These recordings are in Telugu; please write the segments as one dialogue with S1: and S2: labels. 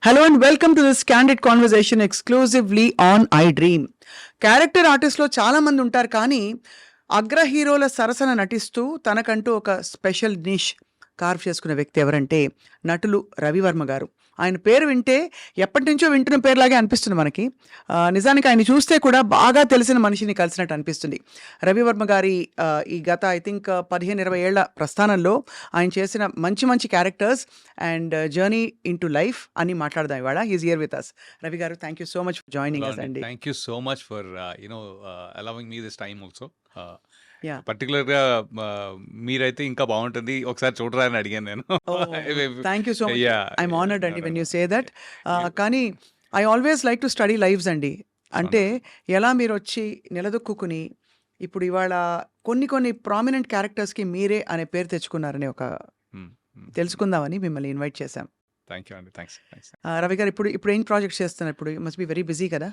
S1: Hello and welcome to this candid conversation exclusively on iDream. Character ఆర్టిస్ట్లో చాలా మంది ఉంటారు కానీ అగ్ర హీరోల సరసన నటిస్తూ తనకంటూ ఒక స్పెషల్ నిష్ కార్వ్ చేసుకునే వ్యక్తి ఎవరంటే నటులు రవివర్మ గారు. ఆయన పేరు వింటే ఎప్పటి నుంచో వింటున్న పేరులాగే అనిపిస్తుంది మనకి. నిజానికి ఆయన చూస్తే కూడా బాగా తెలిసిన మనిషిని కలిసినట్టు అనిపిస్తుంది. రవివర్మ గారి ఈ గత ఐ థింక్ 15-20 ఏళ్ల ప్రస్థానంలో ఆయన చేసిన మంచి మంచి characters and journey into life అని మాట్లాడదాం ఇవాళ. He's here with us. Ravi గారు, thank you so much for joining us అండి.
S2: Thank you so much for allowing me this time also.
S1: Yeah.
S2: పర్టికులర్గా మీరైతే ఇంకా బాగుంటుంది, ఒకసారి చూడరా అని అడిగాను నేను.
S1: Thank you so much.
S2: Yeah,
S1: I'm honoured అండి
S2: yeah,
S1: when you say that. కానీ I always like to study lives అండి. అంటే ఎలా మీరు వచ్చి నిలదొక్కుని ఇప్పుడు ఇవాళ కొన్ని ప్రామినెంట్ క్యారెక్టర్స్కి మీరే అనే పేరు తెచ్చుకున్నారని ఒక తెలుసుకుందామని మిమ్మల్ని ఇన్వైట్ చేశాం.
S2: థ్యాంక్ యూ అండి, థ్యాంక్స్.
S1: రవి గారు, ఇప్పుడు ఏం ప్రాజెక్ట్స్ చేస్తున్నారు? ఇప్పుడు మస్ట్ బి వెరీ బిజీ కదా?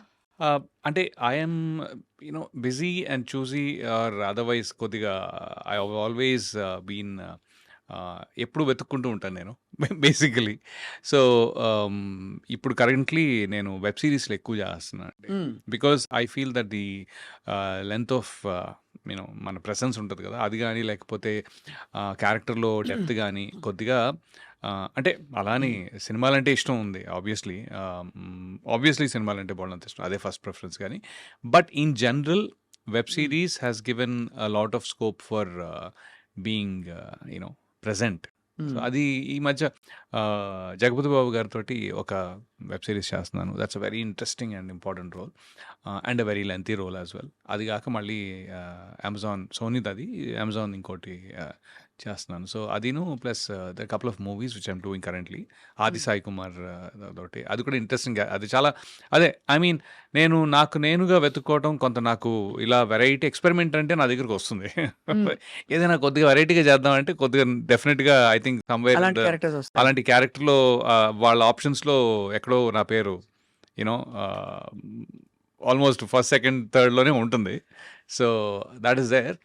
S2: అంటే I'm busy and choosy or otherwise కొద్దిగా ఐ ఆల్వేస్ బీన్ ఎప్పుడు వెతుక్కుంటూ ఉంటాను నేను బేసికలీ. సో ఇప్పుడు కరెంట్లీ నేను వెబ్ సిరీస్లో ఎక్కువ చేస్తున్నాను అండి. Because I feel that the length of మన ప్రెసెన్స్ ఉంటుంది కదా, అది కానీ లేకపోతే క్యారెక్టర్లో డెప్త్ కానీ కొద్దిగా అంటే అలానే సినిమాలంటే ఇష్టం ఉంది. ఆబ్వియస్లీ సినిమాలంటే బాగుంది ఇష్టం, అదే ఫస్ట్ ప్రిఫరెన్స్. కానీ but in general web series has given a lot of scope for being present. So అది ఈ మధ్య జగపతి బాబు గారితో ఒక వెబ్ సిరీస్ చేస్తున్నాను. That's a very interesting and important role and a very lengthy role as well. అది కాక మళ్ళీ అమెజాన్ సోనీది, అది అమెజాన్ ఇంకోటి చేస్తున్నాను. సో అదిను plus the couple of movies which I'm doing currently. Adi Sai Kumar తోటి, అది కూడా ఇంట్రెస్టింగ్. అది చాలా అదే ఐ మీన్ నేను నేనుగా వెతుక్కోవటం, కొంత నాకు ఇలా వెరైటీ ఎక్స్పెరిమెంట్ అంటే నా దగ్గరకు వస్తుంది. ఏదైనా కొద్దిగా వెరైటీగా చేద్దామంటే కొద్దిగా డెఫినెట్గా ఐ థింక్ సమ్వేర్ అలాంటి క్యారెక్టర్లో వాళ్ళ ఆప్షన్స్లో ఎక్కడో నా పేరు ఆల్మోస్ట్ ఫస్ట్ సెకండ్ థర్డ్లోనే ఉంటుంది. So that is there.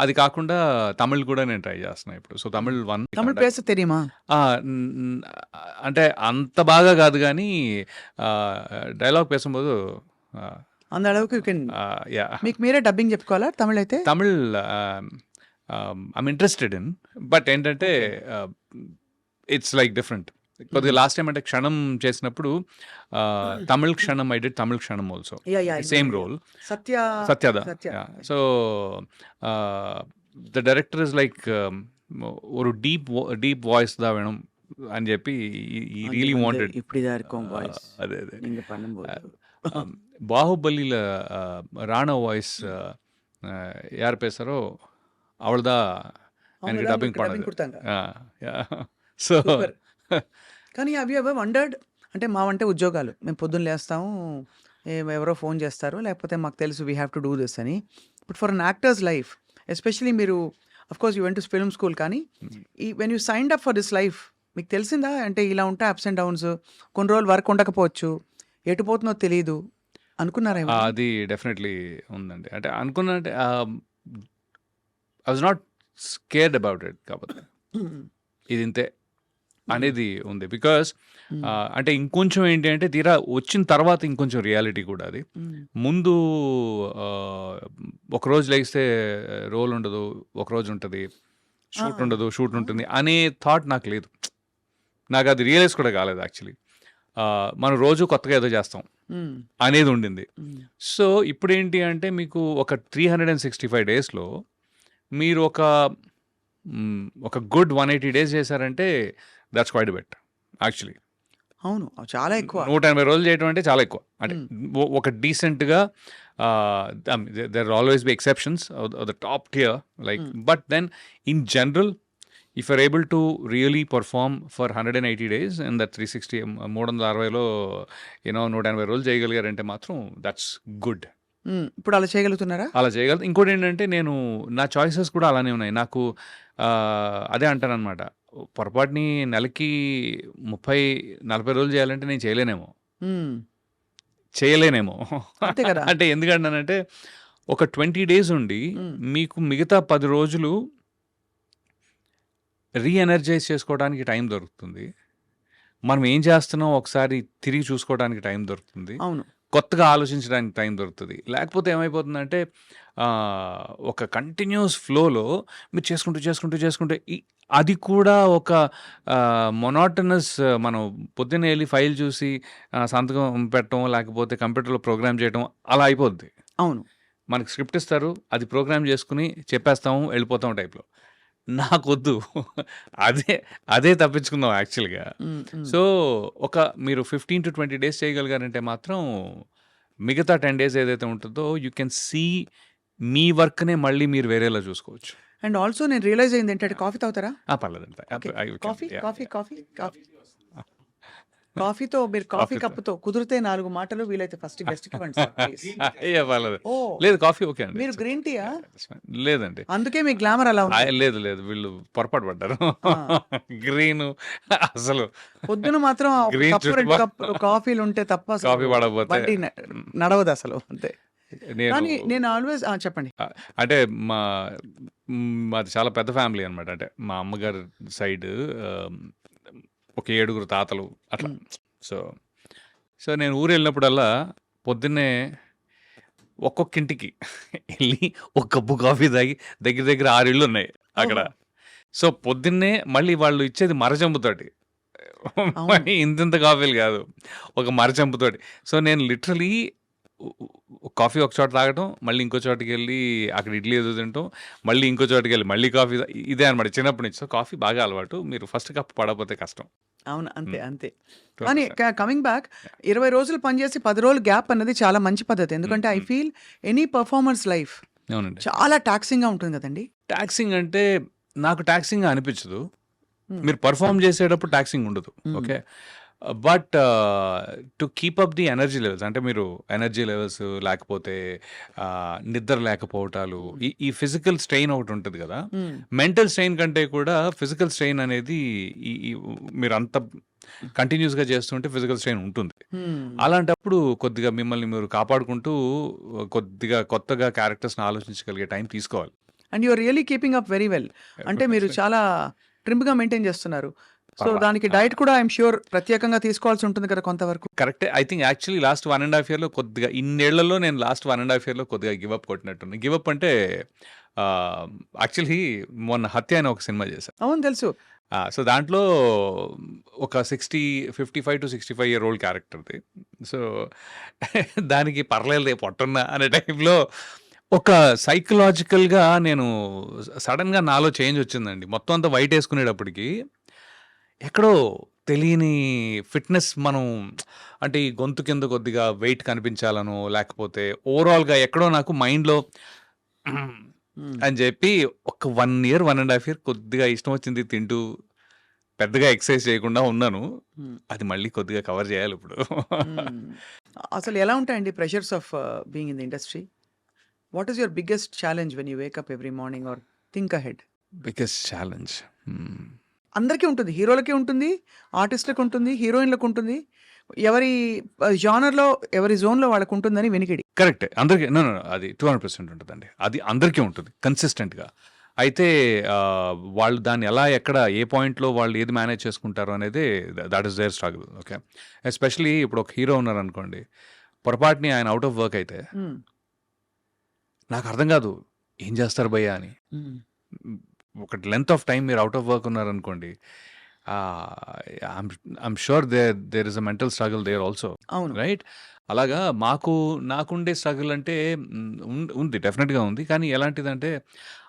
S2: అది కాకుండా తమిళ్ కూడా నేను ట్రై చేస్తున్నాను ఇప్పుడు. సో తమిళ్
S1: పేస తెలియమా?
S2: అంటే అంత బాగా కాదు కానీ డైలాగ్ పేసుம்போదు
S1: అంద అళவுக்கு మీకు మీరే డబ్బింగ్ చెప్పుకోవాలా తమిళ్ అయితే?
S2: Tamil I'm interested in, but ఏంటంటే ఇట్స్ లైక్ డిఫరెంట్. కొద్దిగా లాస్ట్ టైం అంటే క్షణం చేసినప్పుడు Tamil Kshanam, I did Tamil Kshanam also, same role, సత్యద. So the director is like ஒரு డీప్ వాయిస్ దా వేణం అని చెప్పి ఈ రియలీ వాంటెడ్. అదే బాహుబలిలో రాణా వాయిస్ యార్ పేసారో అవళదా ఆయనకి డబ్బింగ్ పాడారు. సో
S1: కానీ అవి వండర్డ్ అంటే మావంటే ఉద్యోగాలు, మేము పొద్దున్న లేస్తాము, ఎవరో ఫోన్ చేస్తారు, లేకపోతే మాకు తెలుసు we have to do this అని. But for an actor's life especially, మీరు of course you went to film school, కానీ ఈ when you signed up for this life మీకు తెలిసిందా అంటే ఇలా ఉంటాయి అప్స్ అండ్ డౌన్స్, కొన్ని రోజులు వర్క్ ఉండకపోవచ్చు, ఎటు పోతుందో తెలియదు అనుకున్నారా?
S2: అది డెఫినెట్లీ ఉందండి. అంటే అనుకున్నా అంటే I was not scared about it, కాకపోతే ఇది ఇంతే అనేది ఉంది. బికాస్ అంటే ఇంకొంచెం ఏంటి అంటే తీరా వచ్చిన తర్వాత ఇంకొంచెం రియాలిటీ కూడా. అది ముందు ఒకరోజు లేస్తే రోల్ ఉండదు, ఒకరోజు ఉంటుంది, షూట్ ఉండదు, షూట్ ఉంటుంది అనే థాట్ నాకు లేదు. నాకు అది రియలైజ్ కూడా కాలేదు యాక్చువల్లీ. మనం రోజు కొత్తగా ఏదో చేస్తాం అనేది ఉండింది. సో ఇప్పుడు ఏంటి అంటే మీకు ఒక 365 డేస్లో మీరు ఒక గుడ్ 180 డేస్ చేశారంటే దట్స్ క్వైట్ బెట్ యాక్చువల్లీ.
S1: అవును, చాలా ఎక్కువ.
S2: 180 రోజులు చేయడం అంటే చాలా ఎక్కువ. అంటే ఒక డీసెంట్గా there always be exceptions the top tier like, but then in general if you're able to really perform for 180 days and that 360 360లో 180 రోజులు చేయగలిగారంటే మాత్రం దట్స్ గుడ్.
S1: ఇప్పుడు అలా చేయగలుగుతున్నారా?
S2: అలా చేయగలుగుతా. ఇంకోటి ఏంటంటే నా చాయిసెస్ కూడా అలానే ఉన్నాయి. నాకు అదే అంటానన్నమాట, పొరపాటుని నెలకి 30-40 రోజులు చేయాలంటే నేను చేయలేనేమో. అంటే ఎందుకంటానంటే ఒక 20 డేస్ ఉండి మీకు మిగతా 10 రోజులు రీఎనర్జైజ్ చేసుకోవడానికి టైం దొరుకుతుంది. మనం ఏం చేస్తున్నాం ఒకసారి తిరిగి చూసుకోవడానికి టైం దొరుకుతుంది.
S1: అవును.
S2: కొత్తగా ఆలోచించడానికి టైం దొరుకుతది. లేకపోతే ఏమైపోతుందంటే ఒక కంటిన్యూయస్ ఫ్లోలో మీరు చేసుకుంటూ అది కూడా ఒక మొనోటనస్ మనం పొద్దున్నే ఎళ్లి ఫైల్ చూసి సంతకం పెట్టడం, లేకపోతే కంప్యూటర్‌లో ప్రోగ్రామ్ చేయడం అలా అయిపోద్ది.
S1: అవును.
S2: మనకి స్క్రిప్ట్ ఇస్తారు. అది ప్రోగ్రామ్ చేసుకొని చెప్పేస్తాము, వెళ్ళిపోతాం టైప్‌లో. నాకొద్దు. అదే అదే తప్పించుకుందాం యాక్చువల్‌గా.
S1: హ్మ్. హ్మ్.
S2: సో, ఒక మీరు 15-20 డేస్ చేయగలిగారంటే మాత్రం మిగతా 10 డేస్ ఏదైతే ఉంటుందో యూ కెన్ సీ మీ వర్క్‌నే మళ్ళీ మీరు వేరేలా చూసుకోవచ్చు.
S1: అండ్ ఆల్సో నేను రియలైజ్ అయిందేంటంటే కాఫీ తాగుతారా?
S2: పర్లేదండి.
S1: Okay.
S2: I can
S1: coffee,
S2: yeah!
S1: Coffee, coffee, coffee. కాఫీతో మీరు కాఫీ
S2: కాఫీతో
S1: కప్పుతో కుదిరితే 4 మాటలు వీలైతే ఫస్ట్ గెస్ట్‌కి ఇవ్వండి సార్ ప్లీజ్.
S2: పర్లేదు.
S1: ఓహ్!
S2: లేదు కాఫీ ఓకే అండి.
S1: మీరు గ్రీన్ టీయా?
S2: లేదండి.
S1: అందుకే మీ గ్లామర్ అలా ఉంది.
S2: లేదు. వీళ్ళు పొరపాటు పడ్డారు.
S1: ఆ!
S2: గ్రీను అసలు
S1: పొద్దున మాత్రం ఒక
S2: గ్రీన్
S1: కప్పు, 2
S2: చుట్టుప
S1: కప్పులు కాఫీలుంటే తప్ప అసలు
S2: కాఫీ పడకపోతే
S1: బండి నడవదసలు అంతే.
S2: నేను
S1: కానీ నేను ఆల్‌వేస్ చెప్పండి.
S2: అంటే మా మాది చాలా పెద్ద ఫ్యామిలీ అనమాట. అంటే మా అమ్మగారి సైడ్ ఆహ్, ఒక 7 తాతలు అట్లా.
S1: హ్మ్.
S2: సో, నేను ఊరెళ్ళినప్పుడల్లా పొద్దున్నే ఒక్కొక్క ఇంటికి ఎళ్లి ఒక కప్పు కాఫీ తాగి దగ్గర 6 ఇళ్ళున్నాయి అక్కడ.
S1: ఓహో!
S2: సో, పొద్దున్నే మళ్ళీ వాళ్ళు ఇచ్చేది మరచెంబుతోటి.
S1: అవును.
S2: ఇంతింత కాఫీలు కాదు. ఒక మరచెంబుతోటి. సో, నేను లిటరల్లీ ఉ ఉ కాఫీ ఒక చోట తాగటం, మళ్ళీ ఇంకో చోటకెళ్ళి అక్కడ ఇడ్లీ ఏదో తినటం, మళ్ళీ ఇంకో చోటకెళ్ళి మళ్ళీ కాఫీ ఇదే అనమాట చిన్నప్పటి నుంచి. సో, కాఫీ బాగా అలవాటు. మీరు ఫస్ట్ కప్ పడకపోతే కష్టం.
S1: అవును. అంతే.
S2: హ్మ్.
S1: అంతే. కానీ
S2: 100%.
S1: Coming back
S2: yeah!
S1: 20 రోజులు పనిచేసి 10 రోజులు గ్యాప్ అన్నది చాలా మంచి పద్ధతి.
S2: హ్మ్.
S1: ఎందుకంటే ఐ
S2: హ్మ్.
S1: ఫీల్ ఎనీ పెర్ఫార్మర్స్ లైఫ్
S2: అవునండి.
S1: చాలా టాక్సింగ్‌గా ఉంటుంది కదండీ!
S2: టాక్సింగ్ అంటే నాకు టాక్సింగ్‌గా అనిపించదు.
S1: హ్మ్.
S2: మీరు పెర్ఫార్మ్ చేసేటప్పుడు టాక్సింగ్ ఉండదు.
S1: హ్మ్.
S2: Okay. But to keep up the energy levels అంటే మీరు ఎనర్జీ లెవెల్స్ లేకపోతే నిద్ర లేకపోవటాలు ఈ ఫిజికల్ స్ట్రెయిన్ ఒకటి ఉంటుంది కదా!
S1: హ్మ్.
S2: మెంటల్ స్ట్రెయిన్ కంటే కూడా ఫిజికల్ స్ట్రెయిన్ అనేది ఈ ఈ మీరంత కంటిన్యూయస్‌గా చేస్తుంటే ఫిజికల్ స్ట్రెయిన్ ఉంటుంది.
S1: హ్మ్.
S2: అలాంటప్పుడు కొద్దిగా మిమ్మల్ని మీరు కాపాడుకుంటూ కొద్దిగా కొత్తగా క్యారెక్టర్స్‌ని ఆలోచించగలిగే టైం తీసుకోవాలి.
S1: And you are really keeping up very well. అంటే మీరు చాలా ట్రిమ్‌గా మెయింటైన్ చేస్తున్నారు. సో, దానికి
S2: ఆ!
S1: డైట్ కూడా ఐ యామ్ ష్యూర్ ప్రత్యేకంగా తీసుకోవాల్సి ఉంటుంది కదా కొంతవరకు.
S2: కరెక్టే. ఐ థింక్ యాక్చువల్లీ లాస్ట్ 1 ½ ఇయర్‌లో కొద్దిగా ఇన్నేళ్లలో నేను లాస్ట్ 1 ½ ఇయర్‌లో కొద్దిగా గివ్ అప్ కొట్టినట్టున్నా. గివ్ అప్ అంటే యాక్చువల్లీ మొన్న 'హత్య' అని ఒక సినిమా చేశా.
S1: అవును తెలుసు.
S2: సో, దాంట్లో ఒక 55-65 ఇయర్ ఓల్డ్ క్యారెక్టర్‌ది. సో, దానికి పర్లేదులే పొట్టున్నా అనే టైప్‌లో ఒక సైకలాజికల్‌గా నేను సడెన్‌గా నాలో చేంజ్ వచ్చిందండి. మొత్తం అంతా వైట్ ఏసుకునేటప్పటికి ఎక్కడో తెలియని ఫిట్‌నెస్ మనం అంటే ఈ గొంతు కింద కొద్దిగా వెయిట్ కనిపించాలనో, లేకపోతే ఓవరాల్‌గా ఎక్కడో నాకు మైండ్‌లో
S1: హ్మ్.
S2: అని జెప్పి ఒక 1 ఇయర్, 1 ½ ఇయర్ కొద్దిగా ఇష్టం వచ్చింది తింటూ, పెద్దగా ఎక్సర్సైజ్ చేయకుండా ఉన్నాను.
S1: హ్మ్.
S2: అది మళ్ళీ కొద్దిగా కవర్ జేయాలిప్పుడు.
S1: హ్మ్. అసలు ఎలా ఉంటాయండి pressures of being in the industry? What is your biggest challenge when you wake up every morning or think ahead?
S2: Biggest challenge. హ్మ్.
S1: అందరికీ ఉంటుంది. హీరోలకి ఉంటుంది, ఆర్టిస్ట్‌లకి ఉంటుంది, హీరోయిన్‌లకి ఉంటుంది. ఎవరి జానర్‌లో, ఎవరి జోన్‌లో వాళ్ళకుంటుందని వినికిడి.
S2: కరెక్టే. అందరికి నో. అది 200% ఉంటదండి. అది అందరికీ ఉంటుంది కన్సిస్టెంట్‌గా. అయితే వాళ్ళు దాన్ని ఎలా, ఎక్కడ, ఏ పాయింట్‌లో వాళ్ళు ఏది మేనేజ్ చేసుకుంటారు అనేదే that is their struggle. Okay. Especially ఇప్పుడు ఒక హీరో ఉన్నారనుకోండి. పొరపాటుని ఆయన ఔట్ ఆఫ్ వర్క్ అయితే
S1: హ్మ్.
S2: నాకర్థం కాదు. ఏం చేస్తారు భయ్యా అని.
S1: హ్మ్.
S2: హ్మ్. ఒక లెంత్ ఆఫ్ టైమ్ మీరు ఔట్ ఆఫ్ వర్క్ ఉన్నారనుకోండి. Ah, I'm I'm sure there is a mental struggle there also.
S1: అవును.
S2: రైట్? అలాగా నాకుండే స్ట్రగుల్ అంటే ఉంది. డెఫినిట్‌గా ఉంది. కానీ ఎలాంటిదంటే,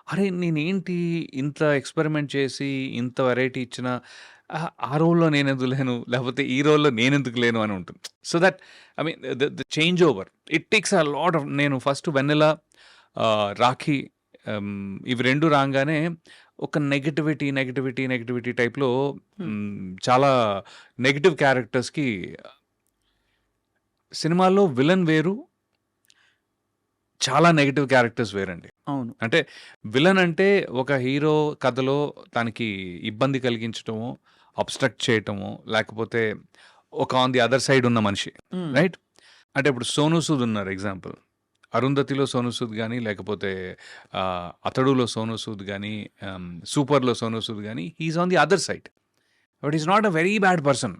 S2: అరే! నేనేంటి ఇంత ఎక్స్‌పెరిమెంట్ చేసి, ఇంత వెరైటీ ఇచ్చినా ఆ రోల్‌లో నేనెందుకు లేను? లేకపోతే ఈ రోల్‌లో నేనెందుకు లేను అని ఉంటుంది. So that I mean the change over. It takes a lot of నేను ఫస్ట్ 'వెన్నెల', 'రాఖీ' ఇవి 2 రాంగానే ఒక నెగటివిటీ టైప్‌లో
S1: హ్మ్.
S2: చాలా నెగెటివ్ క్యారెక్టర్స్‌కి సినిమాల్లో విలన్ వేరు, చాలా నెగెటివ్ క్యారెక్టర్స్ వేరండి.
S1: అవును.
S2: అంటే విలన్ అంటే ఒక హీరో కథలో తనకి ఇబ్బంది కలిగించటమో, అబ్‌స్ట్రక్ట్ చేయటమో, లేకపోతే ఒక ఆన్ ది అదర్ సైడ్ ఉన్న మనిషి.
S1: హ్మ్.
S2: రైట్? అంటే ఇప్పుడు 'సోనూ సూద్' ఉన్నారు ఎగ్జాంపుల్. 'అరుంధతిలో' 'సోనూ సూద్' గాని, లేకపోతే 'అతడులో' 'సోనూ సూద్' గాని, 'సూపర్‌లో' 'సోనూ సూద్' గాని, he is on the other side. But he is not a very bad person.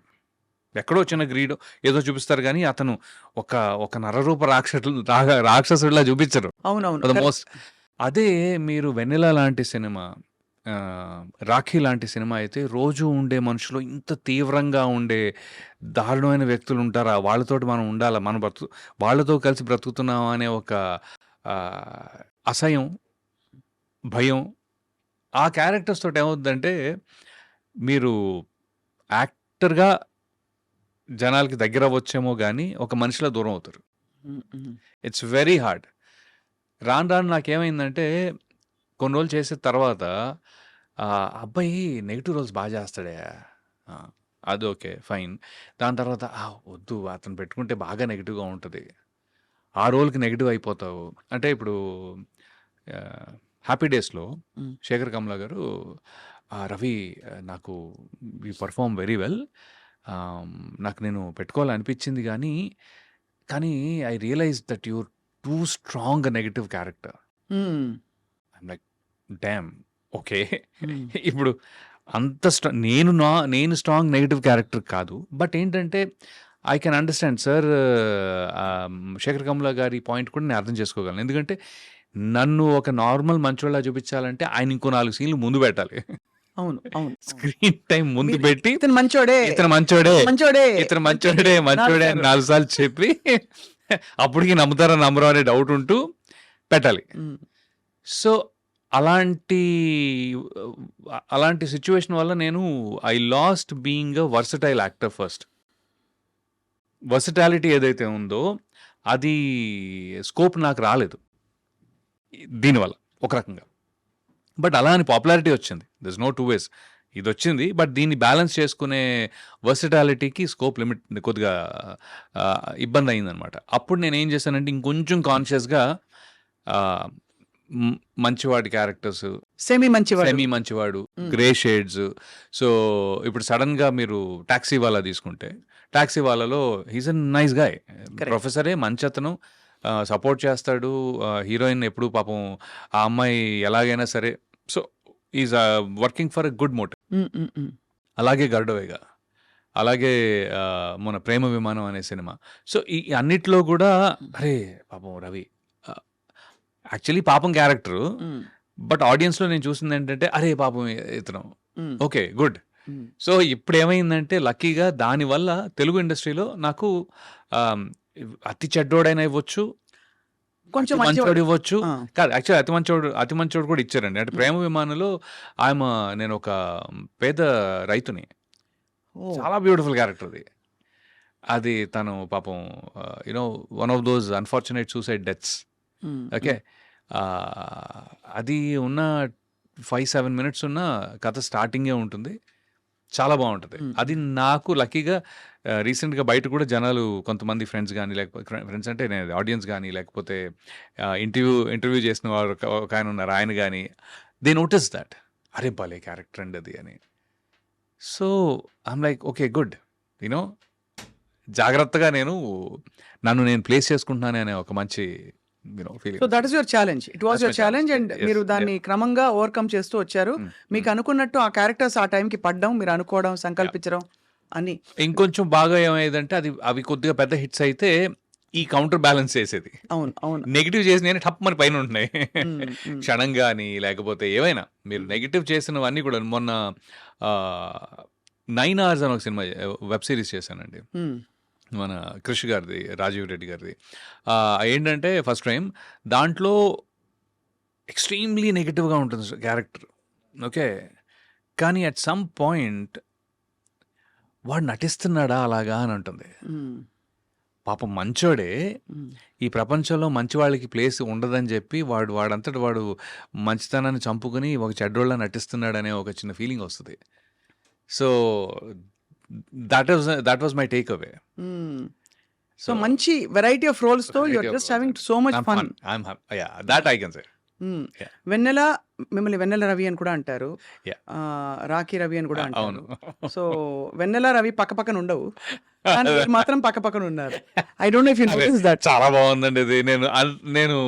S2: ఎక్కడో చిన్న గ్రీడ్ ఏదో చూపిస్తారు కానీ అతను ఒక ఒక నరరూప రాక్షసుడిలా చూపించరు.
S1: అవునవును.
S2: For the most. అదే మీరు 'వెన్నెల' లాంటి సినిమా, 'రాఖీ' లాంటి సినిమా అయితే రోజు ఉండే మనుషులు ఇంత తీవ్రంగా ఉండే దారుణమైన వ్యక్తులు ఉంటారా? వాళ్ళతోటి మనం ఉండాలా? మనం వాళ్ళతో కలిసి బ్రతుకుతున్నాం అనే ఒక అసహ్యం, భయం ఆ క్యారెక్టర్స్ తోటి ఏమవుద్దంటే మీరు యాక్టర్‌గా జనాలకి దగ్గర అవ్వచ్చేమో గానీ, ఒక మనిషిలా దూరం అవుతారు. It's very hard. రాను రాను నాకేమైందంటే, కొన్ని రోజులు చేసిన తర్వాత అబ్బాయి నెగెటివ్ రోల్స్ బా చేస్తాడే. ఆ! అది ఓకే. ఫైన్. దాని తర్వాత వద్దు అతను పెట్టుకుంటే బాగా నెగెటివ్‌గా ఉంటది. ఆ రోల్‌కి నెగెటివ్ అయిపోతావు. అంటే ఇప్పుడు 'హ్యాపీ డేస్‌లో'
S1: హ్మ్.
S2: శేఖర్ కమ్ల గారు రవి నాకు యూ పెర్ఫార్మ్ వెరీ వెల్. నాకు నేను పెట్టుకోవాలనిపించింది కానీ I realise that you're too strong negative character.
S1: Hmm.
S2: I'm like damn! Okay.
S1: Hmm.
S2: ఇప్పుడు అంత నేను స్ట్రాంగ్ నెగెటివ్ క్యారెక్టర్ కాదు. బట్ ఏంటంటే I can understand sir. Sekhar Kammula గారి పాయింట్ కూడా నేను అర్థం చేసుకోగలను. ఎందుకంటే నన్ను ఒక నార్మల్ మంచోడిలా చూపించాలంటే ఆయన ఇంకో 4 సీన్‌లు ముందు పెట్టాలి.
S1: అవును. అవును.
S2: స్క్రీన్ టైమ్ ముందు
S1: మీరు
S2: పెట్టి
S1: ఇతను మంచోడే.
S2: ఇతను మంచోడే,
S1: మంచోడే.
S2: ఇతను మంచోడే, మంచోడే అని 4 సార్లు చెప్పి అప్పటికి నమ్ముతారో నమ్మరో అనే డౌట్ ఉంటూ పెట్టాలి.
S1: హ్మ్.
S2: సో అలాంటి అలాంటి సిట్యుయేషన్ వల్ల నేను I last being a versatile actor first. Versatility ఏదైతే ఉందో అది స్కోప్ నాకు రాలేదు దీనివల్ల ఒక రకంగా. బట్ అలా అని పాపులారిటీ వచ్చింది. This no two ways. ఇదొచ్చింది. బట్ దీన్ని బ్యాలెన్స్ చేసుకునే వర్సటాలిటీకి స్కోప్ లిమిట్ కొద్దిగా ఇబ్బందయిందనమాట. అప్పుడు నేనేం చేశానంటే ఇంకొంచెం కాన్షియస్‌గా మంచివాడి క్యారెక్టర్స్,
S1: సెమీ మంచివాడు.
S2: సెమీ మంచివాడు,
S1: హ్మ్.
S2: Grey shades. సో ఇప్పుడు సడన్‌గా మీరు 'టాక్సీ వాలా' తీసుకుంటే 'టాక్సీ వాలాలో' he's a nice guy.
S1: Correct.
S2: ప్రొఫెసరే మంచతను. సపోర్ట్ చేస్తాడు. హీరోయిన్ ఎప్పుడు పాపం ఆ అమ్మాయి ఎలాగైనా సరే so is working for a good motive.
S1: Hmm. Hmm. హ్మ్.
S2: అలాగే 'గరుడవేగ', అలాగే మన 'ప్రేమ విమానం' అనే సినిమా. సో ఈ అన్నిట్లో కూడా అరే పాపం రవి యాక్చువల్లీ పాపం క్యారెక్టరు.
S1: హ్మ్.
S2: బట్ ఆడియన్స్‌లో నేను చూసిందేంటంటే అరే పాపం ఇతను
S1: హ్మ్.
S2: ఓకే. గుడ్.
S1: హ్మ్.
S2: సో ఇప్పుడేమైందంటే లక్కీగా దానివల్ల తెలుగు ఇండస్ట్రీలో నాకు ఆహ్, అతి చెడ్డోడైనా ఇవ్వచ్చు,
S1: కొంచెం
S2: అతి
S1: మంచివాడు.
S2: మంచోడు ఇవ్వచ్చు.
S1: ఆ!
S2: కాదు యాక్చువల్లీ అతి మంచోడు కూడా ఇచ్చారండి. అంటే 'ప్రేమ విమానంలో' నేనొక పేద రైతుని.
S1: ఓహ్!
S2: చాలా బ్యూటిఫుల్ క్యారెక్టర్ అది. అది తను పాపం one of those unfortunate suicide deaths.
S1: హ్మ్.
S2: ఓకే.
S1: హ్మ్.
S2: అది ఉన్న 5, 7 మినిట్స్ ఉన్న కథ స్టార్టింగే ఉంటుంది. చాలా బావుంటది.
S1: హ్మ్.
S2: అది నాకు లక్కీగా రీసెంట్‌గా బయట కూడా జనాలు కొంతమంది ఫ్రెండ్స్ గాని, లేకపోతే ఫ్రెండ్స్ అంటే నేను ఆడియన్స్ గాని, లేకపోతే ఇంటర్వ్యూ చేసిన వారు ఒకాయన ఉన్నారు. ఆయన గాని దే నోటీస్ థట్. అరే భలే క్యారెక్టర్ అండి అది అని. So I'm like okay. Good. You know జాగ్రత్తగా నన్ను నేను ప్లేస్ చేసుకుంటున్నాను అనే ఒక మంచి ఫీలింగ్
S1: సో దట్
S2: వచ్చింది.
S1: Is your challenge. It was
S2: that's my
S1: your challenge
S2: challenge.
S1: And
S2: yes.
S1: మీరు దాన్ని క్రమంగా ఓవర్‌కమ్ చేస్తూ వచ్చారు. మీకు అనుకున్నట్టు ఆ క్యారెక్టర్స్ ఆ టైంకి పడ్డం, మీరు అనుకోవడం, సంకల్పించడం అన్నీ.
S2: ఇంకొంచెం బాగా ఏమయ్యేదంటే అవి కొద్దిగా పెద్ద హిట్స్ అయితే ఈ కౌంటర్ బ్యాలెన్స్ చేసేది.
S1: అవును. అవును.
S2: నెగెటివ్ చేసినయన్ని టప్‌మని పైన ఉంటున్నాయి.
S1: హ్మ్. హ్మ్.
S2: క్షణం గాని, లేకపోతే ఏవైనా మీరు నెగెటివ్ చేసినవన్నీ కూడా మొన్న 9 అవర్స్ అని ఒక సినిమా వెబ్ సీరీస్ చేశానండి.
S1: హ్మ్.
S2: మన క్రిష్ గారిది, రాజీవ్ రెడ్డి గారిది. ఏంటంటే ఫస్ట్ టైం దాంట్లో ఎక్స్‌ట్రీమ్‌లీ నెగెటివ్‌గా ఉంటుంది క్యారెక్టర్. ఓకే. కానీ అట్ సమ్ పాయింట్ వాడు నటిస్తున్నాడా అలాగా అని ఉంటుంది.
S1: హ్మ్.
S2: పాపం మంచోడే.
S1: హ్మ్.
S2: ఈ ప్రపంచంలో మంచి వాళ్ళకి ప్లేస్ ఉండదని చెప్పి వాడంతట వాడు మంచితనాన్ని చంపుకొని ఒక చెడ్డోళ్ళ నటిస్తున్నాడనే ఒక చిన్న ఫీలింగ్ వస్తది. So that was my takeaway.
S1: Hmm. So
S2: so
S1: మంచి వెరైటీ ఆఫ్ రోల్స్‌తో you are
S2: variety of
S1: just
S2: roles
S1: having
S2: అండి.
S1: So much
S2: I'm
S1: fun.
S2: Fun. Yeah! That I can say.
S1: Hmm.
S2: Yeah!
S1: వెన్నెల మిమ్మల్ని 'వెన్నెల రవి' అని కూడా అంటారు.
S2: యాహ్!
S1: 'రాఖీ రవి' అని కూడా
S2: అవును.
S1: అంటారు. సో 'వెన్నెల రవి' పక్కపక్కన ఉండవు. కానీ మీరు మాత్రం పక్కపక్కన ఉన్నారు. I don't no if you
S2: అదే
S1: నోటీస్ దట్.
S2: చాలా బాగుందండి ఇది. నేను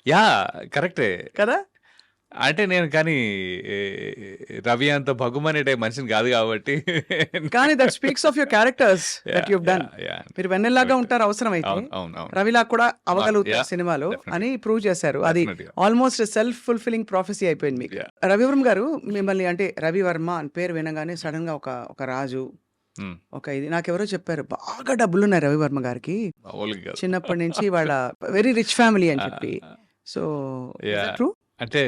S2: యాహ్! కరెక్టే.
S1: కదా?
S2: అంటే నేను కానీ ఏ, రవి అంత భగుమనే టైప్ మనిషిని కాదు కాబట్టి
S1: కానీ that speaks of your characters that you've done. మీరు వెన్నెల్లాగా ఉంటారు అవసరమైతే,
S2: అవును అవును అవును
S1: రవిలా కూడా
S2: yeah,
S1: అవ్వగలుగుతారు సినిమాలో
S2: definitely.
S1: అని ప్రూవ్ చేశారు. అది
S2: Definitely.
S1: Almost self fulfilling prophecy అయిపోయింది మీకు.
S2: Yeah.
S1: రవివర్మ గారు మిమ్మల్ని అంటే రవివర్మ అని పేరు వినగానే సడన్ గా ఒక రాజు,
S2: Mm.
S1: ఒక ఇది నాకెవరో చెప్పారు, బాగా డబ్బులున్నాయి రవివర్మ గారికి
S2: మామూలుగా కాదు.
S1: చిన్నప్పటి నుంచి, వాళ్ళ వెరీ రిచ్ ఫ్యామిలీ అని చెప్పి. So
S2: Yeah.
S1: ట్రూ?
S2: అంటే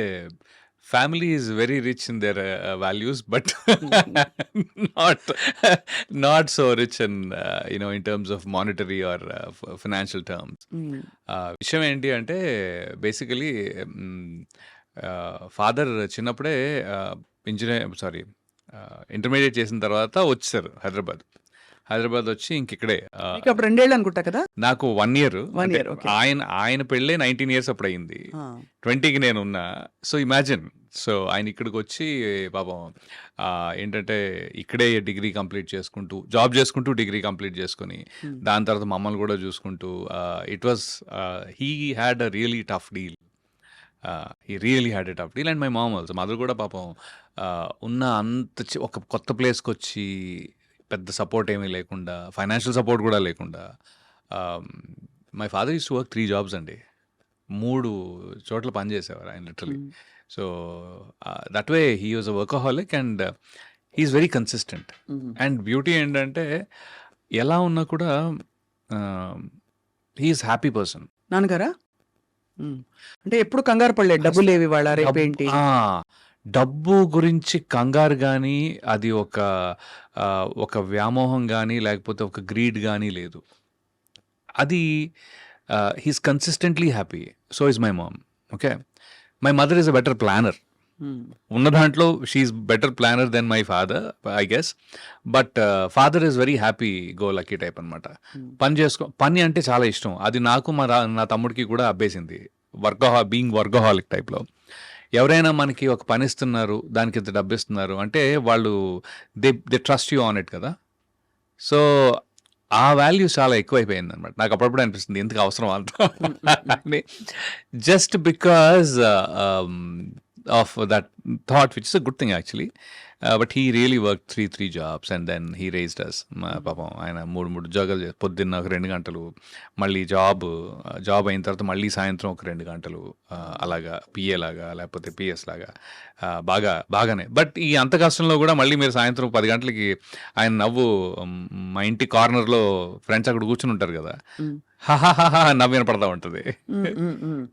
S2: family is very rich in their values but not not so rich in in terms of monetary or financial terms. విషయం ఏంటి అంటే బేసికలీ ఫాదర్ చిన్నప్పుడే ఇంటర్మీడియట్ చేసిన తర్వాత వచ్చారు హైదరాబాద్ వచ్చి ఇంకిక్కడే
S1: మీకు అప్పుడు 2 ఏళ్ళు అనుకుంటా కదా?
S2: నాకు 1 year.
S1: One year, okay.
S2: ఆయన పెళ్ళే 19 years అప్పుడు అయింది. 20కి నేను ఉన్నా. So imagine. సో ఆయన ఇక్కడికి వచ్చి పాపం ఏంటంటే ఇక్కడే డిగ్రీ కంప్లీట్ చేసుకుంటూ, జాబ్ చేసుకుంటూ డిగ్రీ కంప్లీట్ చేసుకుని, దాని తర్వాత మమ్మల్ని కూడా చూసుకుంటూ, it was he had a really tough deal. He really had a tough deal. And my mom also, mother కూడా పాపం ఉన్న అంత ఒక కొత్త ప్లేస్కి వచ్చి పెద్ద సపోర్ట్ ఏమీ లేకుండా, ఫైనాన్షియల్ సపోర్ట్ కూడా లేకుండా, my father used to work 3 jobs అండి. 3 చోట్ల పనిచేసేవారు ఆయన literally. So that way he was a workaholic and he's very consistent. And beauty ఏంటంటే ఎలా ఉన్నా కూడా హీఈస్ హ్యాపీ పర్సన్.
S1: నాన్నగారా? అంటే ఎప్పుడు కంగారు పడలేదు, డబ్బులు లేవి వాళ్ళ రేపేంటి?
S2: డబ్బు గురించి కంగారు కానీ, అది ఒక వ్యామోహం కానీ, లేకపోతే ఒక గ్రీడ్ కానీ లేదు. అది he's consistently happy. So is my mom. Okay, my mother is a better planner. ఉన్న దాంట్లో she's better planner than my father I guess. But father is very happy go lucky type అనమాట. పని అంటే చాలా ఇష్టం. అది నాకు నా తమ్ముడికి కూడా అబ్బేసింది. బీయింగ్ వర్గహాలిక్ టైప్లో. ఎవరైనా మనకి ఒక పని ఇస్తున్నారు, దానికి ఇంత డబ్బు ఇస్తున్నారు అంటే వాళ్ళు they trust you on it కదా. సో ఆ వాల్యూ చాలా ఎక్కువైపోయింది అనమాట. నాకు అప్పుడప్పుడు అనిపిస్తుంది ఎందుకు అవసరం అంత, just because of that thought, which is a good thing actually. But he really work 3 jobs and then he raised us. పాపం ఆయన 3 ఉద్యోగాలు పొద్దున్న ఒక 2 గంటలు, మళ్ళీ జాబ్ అయిన తర్వాత మళ్ళీ సాయంత్రం ఒక 2 గంటలు, అలాగా పిఏ లాగా లేకపోతే పిఎస్ లాగా, బాగానే. బట్ ఈ అంత కష్టంలో కూడా మళ్ళీ మీరు సాయంత్రం 10 గంటలకి ఆయన నవ్వు, మా ఇంటి కార్నర్లో ఫ్రెండ్స్ అక్కడ కూర్చుని ఉంటారు కదా, హాహాహా నవ్వు వినపడతా ఉంటుంది.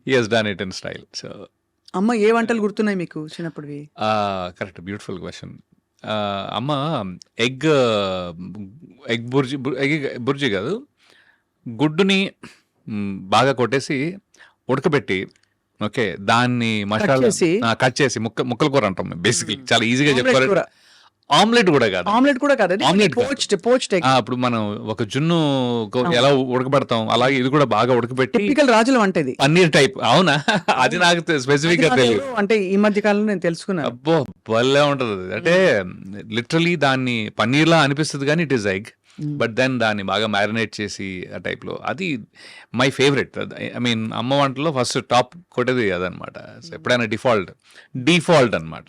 S2: He he's done it in style. So
S1: అమ్మ ఏ వంటలు గుర్తున్నాయి మీకు చిన్నప్పుడువి?
S2: Correct, beautiful question. అమ్మ ఎగ్ బుర్జీ కాదు, గుడ్డుని బాగా కొట్టేసి ఉడకబెట్టి, ఓకే, దాన్ని మసాలా కట్ చేసి ముక్కల కూర అంటాం బేసిక్లీ, చాలా ఈజీగా చెప్పారు. ఆమ్లెట్ కూడా కాదు,
S1: పోచ్డ్ ఎగ్.
S2: ఇప్పుడు మనం ఒక జున్ను ఎలా ఉడకబెడతాం అలాగే ఇది కూడా బాగా ఉడకబెట్టి,
S1: టిపికల్ రాజుల వంట ఇది,
S2: పన్నీర్ టైప్. అవునా? అది నాకు స్పెసిఫిక్ గా తెలియదు.
S1: అంటే ఈ మధ్య కాలంలో నేను తెలుసుకున్నాను.
S2: అబ్బో భలే ఉంటది అది. అంటే లిటరలీ దాన్ని పన్నీర్ లా అనిపిస్తుంది కానీ it is egg. But then దాన్ని బాగా మ్యారినేట్ చేసి ఆ టైప్లో, అది మై ఫేవరెట్. ఐ మీన్ అమ్మ వంటలో ఫస్ట్ టాప్ కొట్టేది అదనమాట. ఎప్పుడైనా డిఫాల్ట్ అనమాట.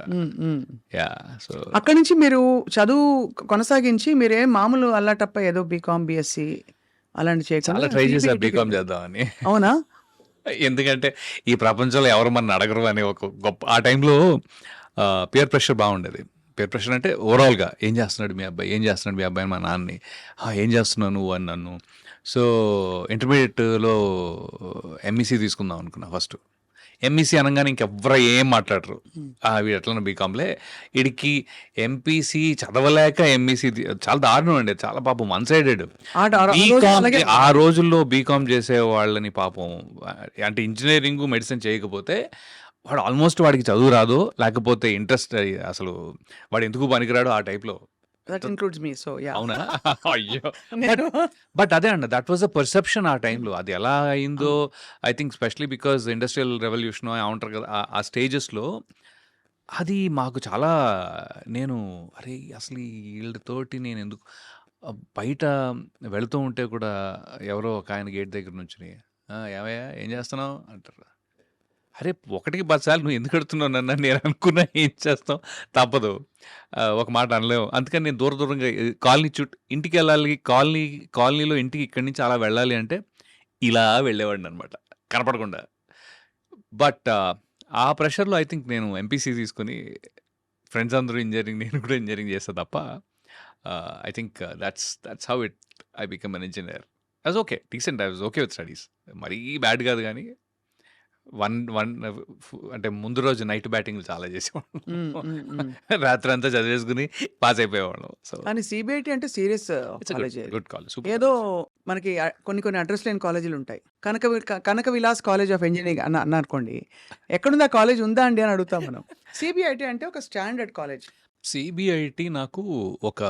S2: యా. సో
S1: అక్కడి నుంచి మీరు చదువు కొనసాగించి మీరే మామూలు అల్లాటప్ప ఏదో బీకామ్ బిఎస్సి అలాంటి చేయకుండా
S2: చాలా ట్రై చేశారు బీకామ్ చేద్దామని.
S1: అవునా?
S2: ఎందుకంటే ఈ ప్రపంచంలో ఎవరు మన అడగరు అని ఒక గొప్ప, ఆ టైంలో పియర్ ప్రెషర్ బాగుండేది. పేర్ ప్రెషర్ అంటే ఓవరాల్గా ఏం చేస్తున్నాడు మీ అబ్బాయి అని మా నాన్నని, ఏం చేస్తున్నావు నువ్వు అని నన్ను. సో ఇంటర్మీడియట్లో ఎంఈసీ తీసుకుందాం అనుకున్నా ఫస్ట్. ఎంఈసీ అనగానే ఇంకెవ్వరు ఏం మాట్లాడరు, వీడు ఎట్లా బీకామ్లే, వీడికి ఎంపీసీ చదవలేక ఎంఈసీ చాలా దారుణం అండి, చాలా పాపం వన్ సైడెడ్. ఆ రోజుల్లో బీకామ్ చేసే వాళ్ళని పాపం, అంటే ఇంజనీరింగ్ మెడిసిన్ చేయకపోతే వాడు ఆల్మోస్ట్ వాడికి చదువు రాదు, లేకపోతే ఇంట్రెస్ట్, అసలు వాడు ఎందుకు పనికిరాడు ఆ టైప్లో. అవునా? అయ్యో. బట్ అదే అండి, దట్ వాజ్ అ పర్సెప్షన్ ఆ టైంలో. అది ఎలా అయిందో I think especially because industrial revolution ఏమంటారు కదా ఆ స్టేజెస్లో, అది మాకు చాలా, నేను అరే అసలు వీళ్ళతోటి నేను ఎందుకు, బయట వెళుతూ ఉంటే కూడా ఎవరో ఒక ఆయన గేట్ దగ్గర నుంచి ఏమయ్యా ఏం చేస్తున్నావు అంటారు. అరే! ఒకటికి 10 సార్లు నువ్వు ఎందుకు అడుగుతున్నావు నన్ను నేను అనుకున్నా ఏం చేస్తాం తప్పదు. ఒక మాట అనలేము. అందుకని నేను దూర దూరంగా కాలనీ ఇంటికెళ్ళాలి కాలనీలో ఇంటికి ఇక్కడి నుంచి అలా వెళ్ళాలి అంటే ఇలా వెళ్ళేవాడిననమాట కనపడకుండా. బట్ ఆ ప్రెషర్‌లో ఐ థింక్ నేను ఎంపీసీ తీసుకొని ఫ్రెండ్స్ అందరూ ఇంజినీరింగ్ నేను కూడా ఇంజినీరింగ్ చేశా తప్ప I think that's how I become an engineer. I was okay. Decent. I was okay with studies. మరీ బ్యాడ్ కాదు గానీ వన్ వన్ అంటే ముందు రోజు నైట్ బ్యాటింగ్‌లు చాలా చేసేవాళ్ళం.
S1: హ్మ్. హ్మ్. హ్మ్.
S2: రాత్రంతా చదివేసుకొని పాస్ అయిపోయేవాళ్ళం. సో
S1: కానీ సీబీఐటీ అంటే సీరియస్
S2: ఇట్స్
S1: కాలేజే అది.
S2: Good college. సూపర్
S1: ఏదో
S2: కాలేజ్.
S1: మనకి కొన్ని అడ్రస్ లేని కాలేజీలుంటాయి. కనక విలాస్ కాలేజ్ ఆఫ్ ఇంజినీరింగ్ అన్నారనుకోండి, ఎక్కడుంది ఆ కాలేజ్ ఉందా అండి అని అడుగుతాం మనం. సీబీఐటీ అంటే ఒక స్టాండర్డ్ కాలేజ్.
S2: సీబీఐటీ నాకు ఒక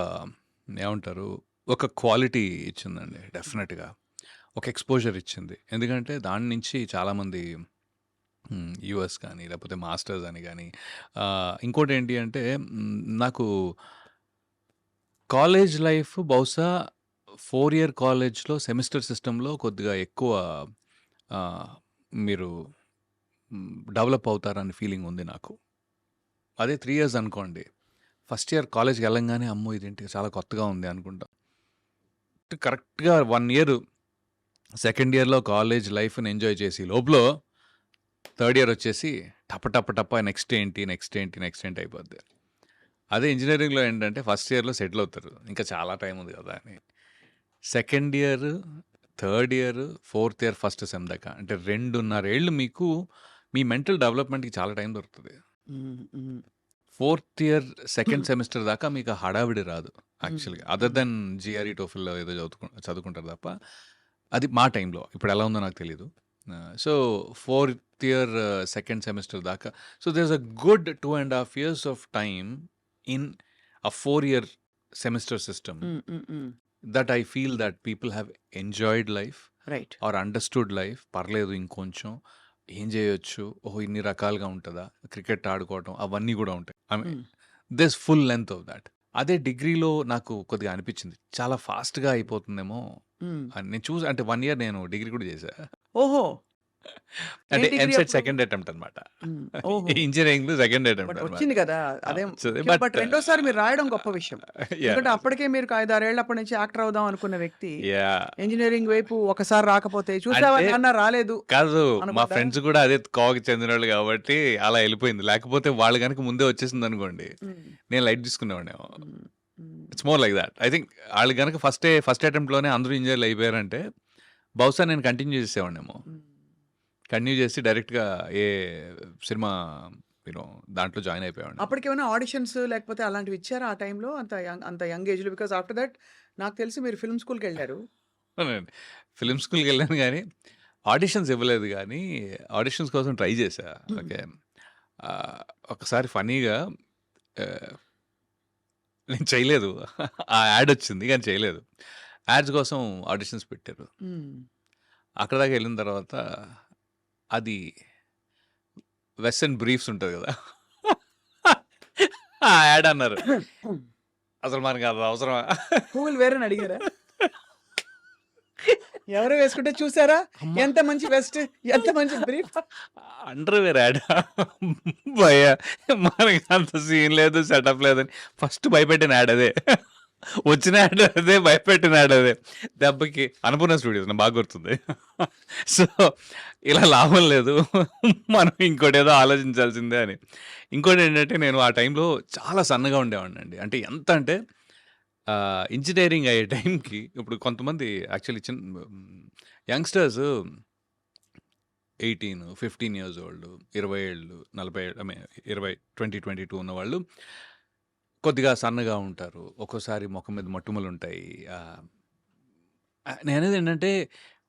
S2: ఏమంటారు? ఒక క్వాలిటీ ఇచ్చిందండి డెఫినెట్‌గా. ఒక ఎక్స్‌పోజర్ ఇచ్చింది. ఎందుకంటే దాని నుంచి చాలామంది యూఎస్ కానీ, లేకపోతే మాస్టర్స్ అని గానీ, ఇంకోటేంటి అంటే నాకు కాలేజ్ లైఫ్ బహుశా 4 ఇయర్ కాలేజ్‌లో సెమిస్టర్ సిస్టమ్‌లో కొద్దిగా ఎక్కువ మీరు డెవలప్ అవుతారని ఫీలింగ్ ఉంది నాకు. అదే 3 ఇయర్స్ అనుకోండి. ఫస్ట్ ఇయర్ కాలేజ్‌కి వెళ్ళంగానే అమ్మో! ఇదేంటి చాలా కొత్తగా ఉంది అనుకుంటాం. కరెక్ట్‌గా 1 ఇయర్ సెకండ్ ఇయర్‌లో కాలేజ్ లైఫ్‌ని ఎంజాయ్ చేసి లోపల థర్డ్ ఇయర్ వచ్చేసి టప నెక్స్ట్ ఏంటి అయిపోద్ది. అదే ఇంజినీరింగ్‌లో ఏంటంటే ఫస్ట్ ఇయర్‌లో సెటిల్ అవుతారు. ఇంకా చాలా టైం ఉంది కదా అని. Second year, third year, fourth year first sem దాకా అంటే 2.5 ఏళ్ళు మీకు మీ మెంటల్ డెవలప్‌మెంట్‌కి చాలా టైం దొరుకుతది.
S1: హ్మ్. హ్మ్.
S2: ఫోర్త్ ఇయర్ సెకండ్ సెమిస్టర్ దాకా మీకు ఆ హడావిడి రాదు
S1: హ్మ్.
S2: యాక్చువల్‌గా. అదర్ దెన్ జీఆర్ఈ, టోఫెల్ ఏదో చదువుకుంటారు తప్ప. అది మా టైంలో. ఇప్పుడు ఎలా ఉందో నాకు తెలీదు. So, fourth year second semester దాకా so, there is a good 2.5 years of time in a 4 year semester system
S1: hmm. Hmm. Hmm.
S2: That I feel that people have enjoyed life
S1: right.
S2: Or understood life. పర్లేదు ఇంకొంచెం ఏం చేయొచ్చు? ఓహో! ఇన్ని రకాలుగా ఉంటదా? క్రికెట్ ఆడుకోవటం అవన్నీ గూడా ఉంటాయి. ఐ మీన్
S1: హ్మ్.
S2: This full length of that. అదే డిగ్రీలో నాకు కొద్దిగా అనిపిచ్చింది. చాలా ఫాస్ట్‌గా అయిపోతుందేమో
S1: హ్మ్.
S2: అని. నేను చూసా అంటే 1 ఇయర్ నేను డిగ్రీ కూడా చేశా.
S1: ఓహో! ఏ
S2: అంటే
S1: డిగ్రీ
S2: ఎంసెట్
S1: అప్పుడు?
S2: సెకండ్ అటెంప్ట్ అనమాట.
S1: హ్మ్. ఓహో!
S2: ఇంజినీరింగ్‌లో సెకండ్
S1: బట్
S2: అటెంప్ట్ అనమాట.
S1: వచ్చింది కదా! అదే
S2: వచ్చింది.
S1: ముఖ్యం. బట్ రెండోసారి మీరు రాయడం గొప్ప విషయం. ఎందుకంటే
S2: యాహ్!
S1: అప్పటికే మీరు 5, 6 ఏళ్లప్పటి నుంచి యాక్టర్ అవుదాం అనుకున్న వ్యక్తి,
S2: యాహ్!
S1: ఇంజినీరింగ్ వైపు ఒకసారి రాకపోతే చూసావా
S2: అంటే
S1: నాన్న రాలేదు
S2: కాదు. మా
S1: అనకూడదా?
S2: ఫ్రెండ్స్ కూడా అదే కోవకి చెందినోళ్ళు కాబట్టి అలా ఎళ్ళిపోయింది. లేకపోతే వాళ్ళు గనుక ముందే వచ్చేసిందనుకోండి,
S1: హ్మ్.
S2: నేను లైట్ తీసుకునేవాడినేమో.
S1: హ్మ్. హ్మ్.
S2: It's more like that. I think ఆళ్ళు గనక ఫస్ట్ అటెంప్ట్‌లోనే అందరూ ఇంజినీర్లు అయిపోయారంటే, బహుశా నేను కంటిన్యూ చేసేవాడినేమో.
S1: హ్మ్.
S2: కంటిన్యూ చేసి డైరెక్ట్‌గా ఏ సినిమా దాంట్లో జాయిన్ అయిపోయేవాడినేమో.
S1: అప్పటికేమైనా ఆడిషన్స్ లేకపోతే అలాంటివి ఇచ్చారా ఆ టైంలో? అంత యంగ్ ఏజ్‌లో? బికాజ్ ఆఫ్టర్ దట్ నాకు తెలిసి మీరు ఫిల్మ్ స్కూల్‌కెళ్లారు.
S2: అవునండి. ఫిల్మ్ స్కూల్‌కెళ్ళాను గానీ, ఆడిషన్స్ ఇవ్వలేదు గానీ, ఆడిషన్స్ కోసం ట్రై చేశా.
S1: హ్మ్.
S2: ఓకే. ఒకసారి ఫన్నీగా ఆహ్, నేను చేయలేదు. ఆ యాడ్ వచ్చింది గానీ చేయలేదు. యాడ్స్ కోసం ఆడిషన్స్ పెట్టారు.
S1: హ్మ్.
S2: అక్కడి దాకా ఎళ్ళిన తర్వాత అది వెస్టర్న్ బ్రీఫ్స్ ఉంటది గదా! ఆ యాడ్ అన్నారు. అసలు మనకు అది అవసరమా?
S1: పువ్వులు వేరేని అడిగారా? ఎవరో వేసుకుంటే చూసారా?
S2: అమ్మ!
S1: ఎంత మంచి వెస్ట్, ఎంత మంచి బ్రీఫ్.
S2: అండర్‌వేర్ యాడా? భయ్యా మనకి అంత సీన్ లేదు, సెటప్ లేదని ఫస్ట్ భయపెట్టిన యాడ్ అదే. వచ్చిన యాడ్ అదే, భయపెట్టిన యాడ్ అదే. దెబ్బకి అన్నపూర్ణ స్టూడియోస్ నాకు బాగా గుర్తుంది. సో, ఇలా లాభం లేదు. మనం ఇంకోటేదో ఆలోచించాల్సిందే అని. ఇంకోటేంటంటే నేను ఆ టైంలో చాలా సన్నగా ఉండేవాడినండి. అంటే ఎంత అంటే ఇంజినీరింగ్ అయ్యే టైంకి ఇప్పుడు కొంతమంది యాక్చువల్లీ యంగ్‌స్టర్స్ 18, 15 ఇయర్స్ ఓల్డ్, 20 ఏళ్ళు, 40 ఐ మీన్ 20, 20, 22 ఉన్నవాళ్ళు కొద్దిగా సన్నగా ఉంటారు. ఒక్కోసారి మొఖం మీద మొటిమలుంటాయి. నేననేదేంటంటే,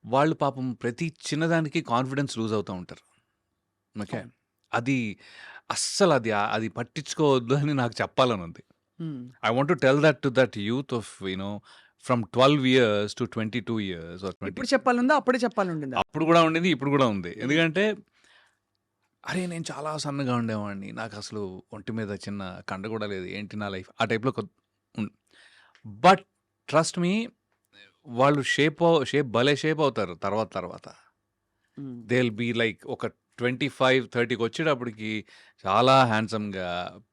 S2: వాళ్ళు పాపం ప్రతి చిన్నదానికి కాన్ఫిడెన్స్ లూజ్ అవుతా ఉంటారు. ఓకే.
S1: అవును.
S2: అది అస్సలది అది పట్టించుకోవద్దు అని నాకు చెప్పాలనుంది.
S1: హ్మ్.
S2: I want to tell that to that youth of from 12 years to 22 years or 20
S1: ఇప్పుడు చెప్పాలనుందా? అప్పుడే చెప్పాలనుండిందా?
S2: అప్పుడు గూడా ఉండింది. ఇప్పుడు గూడా ఉంది.
S1: హ్మ్.
S2: ఎందుకంటే అరే! నేను చాలా సన్నగా ఉండేవాడిని. నాకసలు ఒంటి మీద చిన్న కండ గూడా లేదు. ఏంటి నా లైఫ్? ఆ టైప్‌లో హ్మ్. బట్ ట్రస్ట్ మీ వాళ్ళు షేప్ భలే షేప్ అవుతారు తర్వాత తర్వాత.
S1: హ్మ్.
S2: దే విల్ బి లైక్ ఒక 25, 30కి వచ్చేటప్పటికి చాలా హ్యాండ్సమ్‌గా,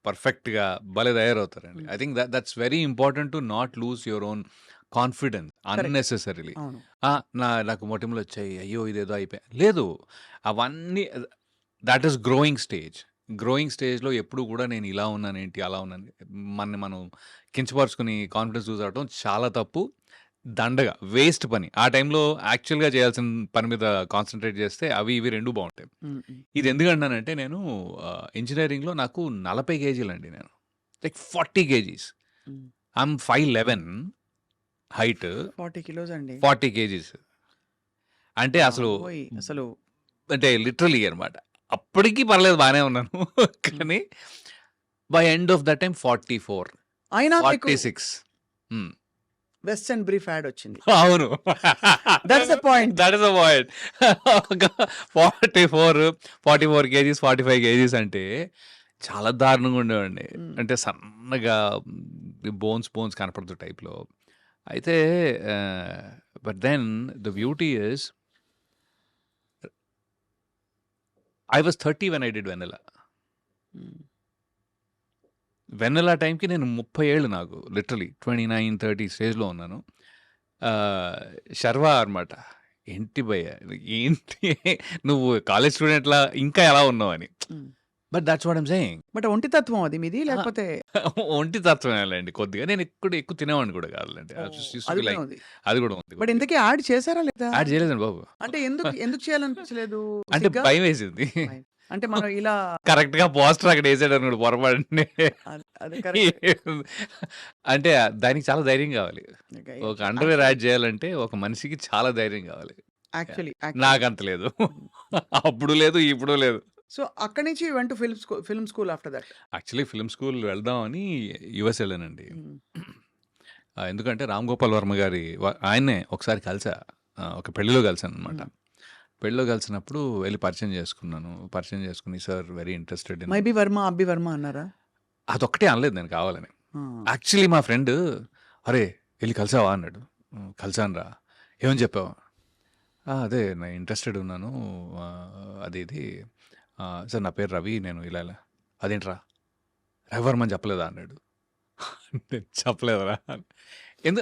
S2: పర్ఫెక్ట్‌గా భలే తయారవుతారండి. I think that's very important to not lose your own confidence
S1: correct.
S2: Unnecessarily.
S1: అవును.
S2: నాకు మొటిమలొచ్చాయి. అయ్యో! ఇదేదో అయిపోయా లేదు. అవన్నీ that is growing stage. Growing స్టేజ్‌లో ఎప్పుడు కూడా నేను ఇలా ఉన్నానేంటి, అలా ఉన్నాను మనని మనం కించపరుచుకొని కాన్ఫిడెన్స్ లూజ్ అవ్వడం చాలా తప్పు. దండగా వేస్ట్ పని. ఆ టైంలో యాక్చువల్‌గా చేయాల్సిన పని మీద కాన్సంట్రేట్ చేస్తే అవి ఇవి 2 బావుంటాయి.
S1: హ్మ్. హ్మ్.
S2: ఇది ఎందుకంటున్నానంటే నేను ఇంజినీరింగ్‌లో నాకు 40 కేజీలండి నేను. Like 40 KGs.
S1: Hmm.
S2: I'm 5'11" height.
S1: 40 kilos అండి.
S2: 40 కేజీస్. అంటే అసలు
S1: బాబోయ్! అసలు
S2: అంటే లిటరల్లీ అనమాట. అప్పటికి పర్లేదు బానే ఉన్నాను. కానీ by end of the time 44,
S1: అయినా మీకు
S2: 46. హ్మ్.
S1: వెస్టర్న్ బ్రీఫ్ యాడ్ వచ్చింది.
S2: అవును.
S1: That's the point.
S2: That is the point. ఒక 44, 44 కేజీస్, 45 కేజీస్ అంటే చాలా దారుణంగా ఉండేవాడిని.
S1: హ్మ్.
S2: అంటే సన్నగా బోన్స్ కనపడుతూ టైప్‌లో. అయితే but then the beauty is I was 30 when I did 'Vennela'.
S1: Hmm.
S2: 'Vennela' టైంకి నేను 30 ఏళ్ళు నాకు లిటరల్లీ 29, 30 స్టేజ్‌లో ఉన్నాను. 'శర్వా' అనమాట. ఏంటి భయ్యా ఏంటి నువ్వు కాలేజ్ స్టూడెంట్‌లా ఇంకా ఎలా ఉన్నావని.
S1: హ్మ్.
S2: But that's what I'm saying.
S1: But ఒంటి తత్వం అది మీది లేకపోతే
S2: ఒంటి తత్వమేలేండి కొద్దిగా. నేను ఎక్కువ తినేవాడిని కూడా కాదులెండి. ఐ జస్ట్ యూజ్డ్ టు
S1: అది
S2: బి
S1: కూడా
S2: లైక్
S1: ఉంది.
S2: అది కూడా ఉంది
S1: బట్
S2: కొద్దిగా.
S1: ఇంతకీ యాడ్ చేసారా లేదా?
S2: యాడ్ చేయలేదండి బాబు.
S1: అంటే ఎందుకు చేయాలనిపించలేదు?
S2: అంటే
S1: సిగ్గా?
S2: భయమేసింది.
S1: భయం. అంటే మనం ఇలా
S2: కరెక్ట్‌గా పోస్టర్ అక్కడ యేసాడనుకోండి పొరపాటున.
S1: అది కరెక్ట్.
S2: అంటే దానికి చాలా ధైర్యం కావాలి.
S1: ఓకే.
S2: ఒక అండర్‌వేర్ యాడ్ చేయాలంటే ఒక మనిషికి చాలా ధైర్యం కావాలి.
S1: యాక్చువల్లీ
S2: నాకంత లేదు. అప్పుడు లేదు, ఇప్పుడు లేదు.
S1: సో అక్కడి నుంచి you went to film school after that.
S2: Actually film school వెళ్దామని యూఎస్ వెళ్ళానండి.
S1: హ్మ్.
S2: ఎందుకంటే 'రామ్ గోపాల్ వర్మ' గారి ఆయన్నే ఒకసారి కలిసా. ఒక పెళ్లిలో కలిసాననమాట.
S1: హ్మ్.
S2: పెళ్లిలో కలిసినప్పుడు వెళ్లి పరిచయం చేసుకున్నాను. పరిచయం చేసుకొని sir very interested in
S1: maybe Varma, అబ్బి వర్మ అన్నారా?
S2: అదొక్కటే అనలేదు నేను కావాలని.
S1: ఆ!
S2: యాక్చువల్లీ మా ఫ్రెండ్ "అరే! ఎళ్లి కలిసావా?" అన్నాడు. కలిసానురా. ఏమని చెప్పావు? అదే నేను ఇంట్రెస్టెడ్ ఉన్నాను. అది ఇది. సార్ నా పేరు రవి. నేను ఇలా. అదేంట్రా? రవివర్మ అని చెప్పలేదా? అన్నాడు. నేను చెప్పలేదురా.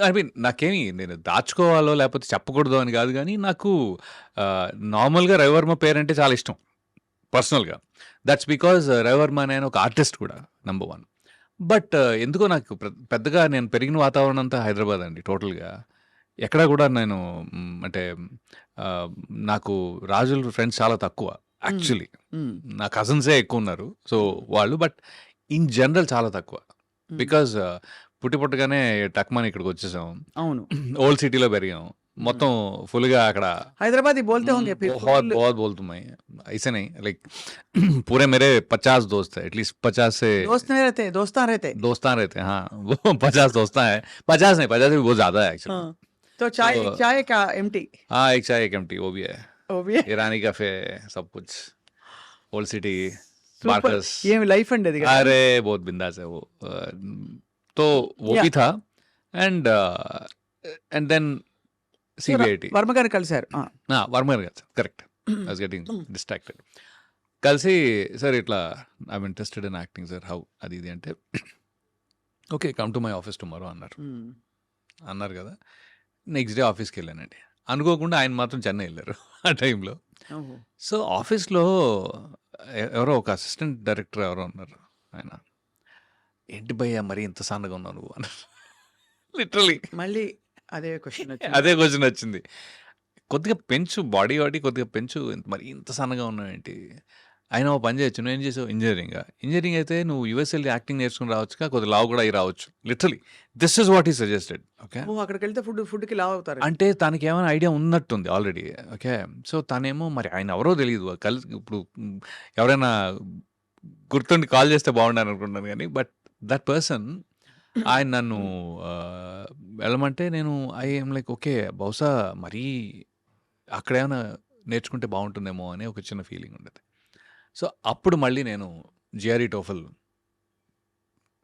S2: ఐ మీన్ నాకేమి నేను దాచుకోవాలో లేకపోతే చెప్పకూడదో అని కాదు గానీ నాకు నార్మల్‌గా రవివర్మ పేరంటే చాలా ఇష్టం పర్సనల్‌గా. దట్స్ బికాజ్ రవివర్మ అనే ఆయన ఒక ఆర్టిస్ట్ కూడా నంబర్ 1. బట్ ఎందుకో నాకు పెద్దగా నేను పెరిగిన వాతావరణం అంతా హైదరాబాద్ అండి టోటల్‌గా. ఎక్కడా కూడా నేను అంటే నాకు రాజుల ఫ్రెండ్స్ చాలా తక్కువ
S1: హ్మ్.
S2: యాక్చువల్లీ.
S1: హ్మ్.
S2: నా కజిన్సే ఎక్కువున్నారు. సో, వాళ్ళు బట్ ఇన్ జనరల్ చాలా తక్కువ.
S1: హ్మ్.
S2: బికాజ్ పుట్టగానే టక్‌మని ఇక్కడికొచ్చేసాం.
S1: అవును.
S2: ఓల్డ్ సిటీలో పెరిగాం. మొత్తం ఫుల్‌గా అక్కడ
S1: హైదరాబాదీ బోల్తే होंगे फिर
S2: बहुत
S1: फुल
S2: बहुत बोलता हूँ मैं। ऐसे नहीं लाइक पूरे मेरे 50 दोस्त हैं एटलीस्ट 50 से
S1: दोस्त नहीं रहते, दोस्तान रहते।
S2: दोस्तान रहते हैं हाँ वो 50 दोस्तान हैं 50 नहीं 50 से भी बहुत ज़्यादा है एक्चुअली।
S1: हाँ, तो चाय
S2: तो
S1: एक चाय का एम्प्टी
S2: हाँ एक चाय एक एम्प्टी वो भी है
S1: वो भी है।
S2: ईरानी कैफे सब कुछ ओल्ड सिटी
S1: సూపర్.
S2: बार्कस
S1: ఏం లైఫ్ అండి అది కదా.
S2: अरे बहुत बिंदास है वो तो वो
S1: Yeah.
S2: भी था and then
S1: so
S2: CBIT
S1: Varma గారు కలిశారు.
S2: వర్మ గారు కాదు correct I was getting distracted కలిసి సార్ ఇట్లా I'm interested in acting sir how అది ఇది అంటే okay come to my office tomorrow అన్నారు కదా నెక్స్ట్ డే ఆఫీస్కి వెళ్ళానండి అనుకోకుండా ఆయన మాత్రం చెన్నై వెళ్ళారు ఆ టైంలో. సో ఆఫీస్లో ఎవరో ఒక అసిస్టెంట్ డైరెక్టర్ ఎవరో ఉన్నారు ఆయన ఏంటి భయ్యా మరి ఇంత సన్నగా ఉన్నావు నువ్వు అన్నారు లిటరలీ
S1: మళ్ళీ అదే క్వశ్చన్
S2: అదే క్వశ్చన్ వచ్చింది. కొద్దిగా పెంచు బాడీ కొద్దిగా పెంచు మరి ఇంత సన్నగా ఉన్నావేంటి అయినా ఓ పని చేయొచ్చు నువ్వు ఏం చేసావు ఇంజనీరింగ్ అయితే నువ్వు యూఎస్ వెళ్ళి యాక్టింగ్ నేర్చుకుని రావచ్చుగా కొద్దిగా లావు కూడా అయి రావచ్చు లిటరలీ దిస్ ఇస్ వాట్ ఈ సజెస్టెడ్ ఓకే
S1: అక్కడికి వెళ్తే ఫుడ్కి లావ్ అవుతారు.
S2: అంటే తనకి ఏమైనా ఐడియా ఉన్నట్టుంది ఆల్రెడీ ఓకే. సో తనేమో మరి ఆయన ఎవరో తెలియదు ఇప్పుడు ఎవరైనా గుర్తుండి కాల్ చేస్తే బాగుండాను అనుకుంటున్నాను కానీ బట్ దట్ పర్సన్ ఆయన నన్ను వెళ్ళమంటే నేను ఐఎమ్ లైక్ ఓకే బహుశా మరీ అక్కడ ఏమైనా నేర్చుకుంటే బాగుంటుందేమో అని ఒక చిన్న ఫీలింగ్ ఉండేది. సో అప్పుడు మళ్ళీ నేను జిఆర్ఈ టోఫల్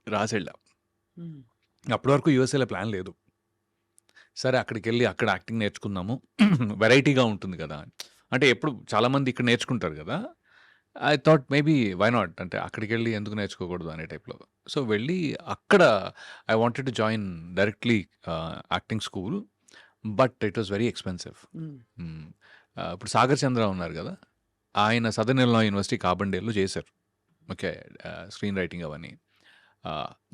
S2: రాసి వెళ్ళా. అప్పటి వరకు యూఎస్ఏలో ప్లాన్ లేదు. సరే అక్కడికి వెళ్ళి అక్కడ యాక్టింగ్ నేర్చుకుందాము వెరైటీగా ఉంటుంది కదా అంటే ఎప్పుడు చాలామంది ఇక్కడ నేర్చుకుంటారు కదా I thought maybe why not అంటే అక్కడికెళ్ళి ఎందుకు నేర్చుకోకూడదు అనే టైప్‌లో. సో, వెళ్ళి అక్కడ I wanted to join directly acting school. But it was very expensive. Hmm. ఇప్పుడు 'సాగర్ చంద్ర' ఉన్నారు గదా! ఆయన సదర్న్ ఇలినాయ్ యూనివర్సిటీ కార్బన్‌డేల్‌లో చేశారు. ఓకే. స్క్రీన్ రైటింగ్ అవన్నీ.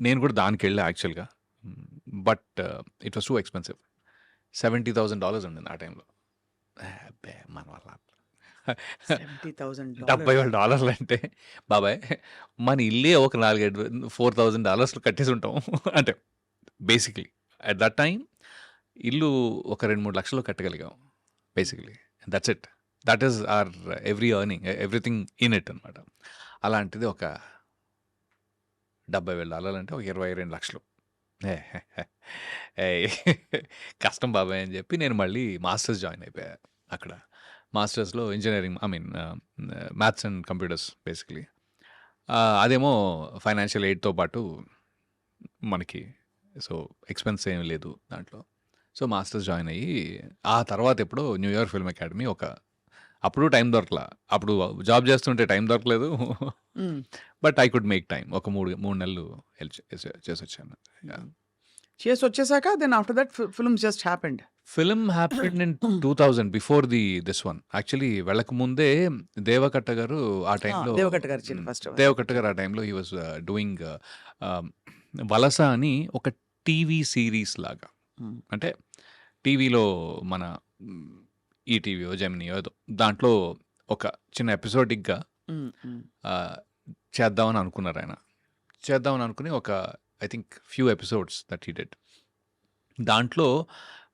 S2: నేను కూడా దానికెళ్ళా యాక్చువల్‌గా. But it was too expensive. $70,000 ఉండింది ఆ టైంలో. అబ్బే! మన వల్ల
S1: $70,000
S2: $70,000 అంటే బాబాయ్ మన ఇల్లే ఒక 4, 5 $4,000 కట్టేసి ఉంటాం. అంటే బేసిక్‌లీ అట్ దట్ టైమ్ ఇల్లు ఒక 2, 3 లక్షల్లో కట్టగలిగాం. Basically that's it. That is our every earning everything in it అనమాట. అలాంటిది ఒక $70,000 అంటే ఒక 22 లక్షలు. ఏయ్! కష్టం బాబాయ్ అని చెప్పి నేను మళ్ళీ మాస్టర్స్ జాయిన్ అయిపోయా అక్కడ. మాస్టర్స్‌లో engineering I mean maths and computers basically. అదేమో ఫైనాన్షియల్ ఎయిడ్‌తో పాటు మనకి సో, ఎక్స్‌పెన్స్ ఏమి లేదు దాంట్లో. సో, మాస్టర్స్ జాయిన్ అయ్యి ఆ తర్వాత ఎప్పుడో న్యూయార్క్ ఫిల్మ్ అకాడమీ అప్పుడు టైం దొరకలా. అప్పుడు జాబ్ చేస్తుంటే టైం దొరకలేదు.
S1: Hmm.
S2: But I could make time. ఒక 3 నెలలు హెల్ప్ చేసొచ్చాను. యాహ్!
S1: చేసొచ్చేసాక then after that films just happened.
S2: Film happened in 2000 before this one. Actually వెళ్ళకముందే దేవకట్ట గారు ఆ టైంలో
S1: దేవకట్ట గారు చిన్న ఫస్ట్.
S2: దేవకట్ట గారు ఆ టైంలో హీ వాస్ డూయింగ్ వలస అని ఒక టీవీ సీరీస్ లాగా. అంటే టీవీలో మన ఈటీవీయో, జెమినీయో ఏదో దాంట్లో ఒక చిన్న ఎపిసోడిక్‌గా చేద్దామని అనుకున్నారు ఆయన. చేద్దామని అనుకుని ఒక I think few episodes that he did. దాంట్లో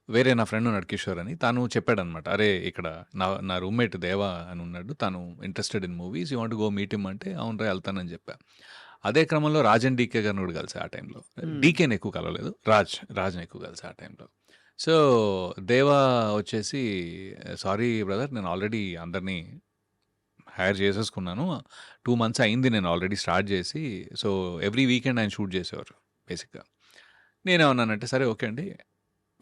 S2: వేరే నా ఫ్రెండ్ ఉన్నాడు కిషోర్ అని. తను చెప్పాడనమాట. "అరే! ఇక్కడ నా రూమ్‌మేట్ దేవ అని ఉన్నాడు. తను interested in movies. You want go meet him" అంటే అవునురా ఎళ్తానని చెప్పా. అదే క్రమంలో రాజ్ అండ్ డీకే గారిని కూడా కలిసా ఆ టైంలో. డీకేని ఎక్కువ కలవలేదు. రాజ్‌ని ఎక్కువ కలిసా ఆ టైంలో. సో, దేవ వచ్చేసి "సారీ బ్రదర్ నేను ఆల్రెడీ అందరిని హైర్ చేసేసుకున్నాను. 2 మంత్స్ అయింది నేను ఆల్రెడీ స్టార్ట్ చేసి. సో, ఎవ్రీ వీకెండ్ ఆయన షూట్ చేసేవారు బేసిక్‌గా." నేనేమన్నానంటే, "సరే ఓకే అండి.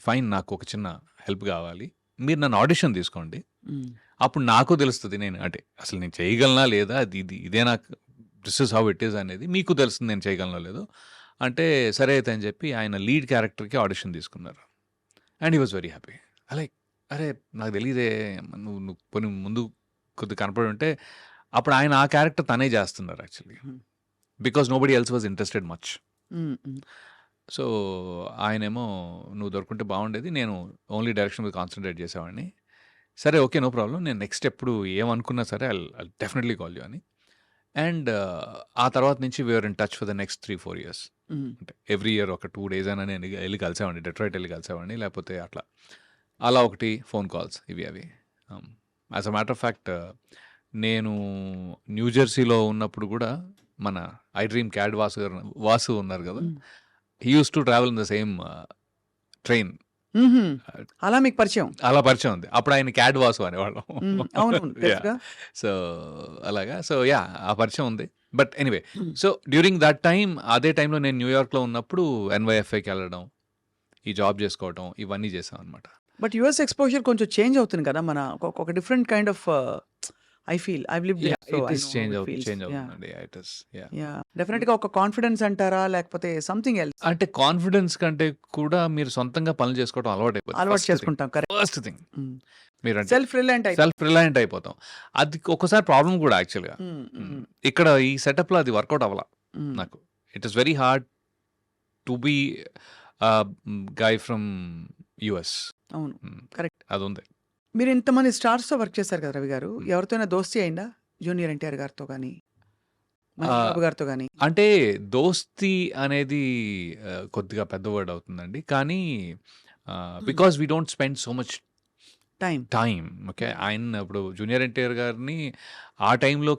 S2: ఫైన్ నాకు ఒక చిన్న హెల్ప్ కావాలి. మీరు నన్ను ఆడిషన్ తీసుకోండి. అప్పుడు నాకు తెలుస్తది నేను అంటే అసలు నేను చేయగలనా లేదా? ఇదే నాకు this is how it is అనేది మీకు తెలుస్తుంది నేను చేయగలనో లేదో." అంటే సరే అయితే అని చెప్పి ఆయన లీడ్ క్యారెక్టర్‌కి ఆడిషన్ తీసుకున్నారు. And he was very happy. Like అరే! నాకు తెలీదే నువ్వు పోనీ ముందు కొద్దిగా కనపడి ఉంటే అప్పుడు ఆయన ఆ క్యారెక్టర్ తనే చేస్తున్నారు actually. Because nobody else was interested much. So, ఆయనేమో "నువ్వు దొరుకుంటే బాగుండేది. నేను ఓన్లీ డైరెక్షన్ మీద కాన్సంట్రేట్ చేసేవాడిని." సరే ఓకే. No problem. నేను నెక్స్ట్ ఎప్పుడు ఏమనుకున్నా సరే ఐల్ డెఫినెట్‌లీ కాల్ యూ అని. అండ్ ఆ తర్వాత నుంచి we are in touch for the next 3, 4 years. అంటే ఎవ్రీ ఇయర్ ఒక 2 డేస్ అయినా నేను ఎళ్లి కలిసేవాడిని. డెట్రాయిట్ ఎళ్లి కలిసేవాడిని. లేకపోతే అట్లా. అలా ఒకటి ఫోన్ కాల్స్ ఇవి అవి. As a matter of fact నేను న్యూ జెర్సీలో ఉన్నప్పుడు కూడా మన ఐ డ్రీమ్ క్యాడ్ వాసు ఉన్నారు కదా! He used to travel in the same train.
S1: అలా మీకు పరిచయం.
S2: అలా పరిచయం ఉంది. అప్పుడు ఆయన క్యాడ్ వాసు అనేవాళ్ళం.
S1: అవునవును.
S2: యాహ్! సో, అలాగా. So, yeah! ఆ పరిచయం ఉంది. But anyway so, during that time అదే టైంలో నేను న్యూయార్క్‌లో ఉన్నప్పుడు ఎన్‌వైఎఫ్ఐకెళ్ళడం, ఈ జాబ్ చేసుకోవడం ఇవన్నీ చేశామనమాట.
S1: బట్ యూఎస్ ఎక్స్‌పోజర్ కొంచెం చేంజ్ అవుతుంది కదా! మన ఒక different kind of I lived
S2: yeah!
S1: So
S2: it
S1: I
S2: is
S1: know how
S2: change
S1: it feels. Yeah!
S2: అవుతుందండి. It is yeah!
S1: యాహ్! డెఫినిట్‌గా ఒక కాన్ఫిడెన్స్ అంటారా? లేకపోతే సంథింగ్ ఎల్స్
S2: అంటే కాన్ఫిడెన్స్ కంటే కూడా మీరు సొంతంగా పనులు చేసుకోవడం అలవాటైపోద్ది.
S1: అలవాటు చేసుకుంటాం. కరెక్ట్.
S2: First thing. మీరంటే
S1: సెల్ఫ్ రిలయంట్
S2: సెల్ఫ్ రిలయంట్ అయిపోతాం. అది ఒక్కోసారి ప్రాబ్లమ్ కూడా యాక్చువల్‌గా. ఇక్కడ ఈ సెటప్‌లో అది వర్కౌట్ అవ్వలా నాకు. It is very hard to be guy from US.
S1: అవును. కరెక్ట్.
S2: అదుంది.
S1: మీరు ఇంతమంది స్టార్స్‌తో వర్క్ చేశారు కదా! రవి గారు. ఎవరితోనైనా దోస్తీ అయిందా? జూనియర్ ఎన్టీఆర్ గారితో గాని, మహేష్ బాబు గారితో గాని?
S2: అంటే దోస్తీ అనేది కొద్దిగా పెద్ద వర్డ్ అవుతుందండి. కానీ because we don't spend so much time. Okay. ఆయన ఇప్పుడు జూనియర్ ఎన్టీఆర్ గారిని ఆ టైంలో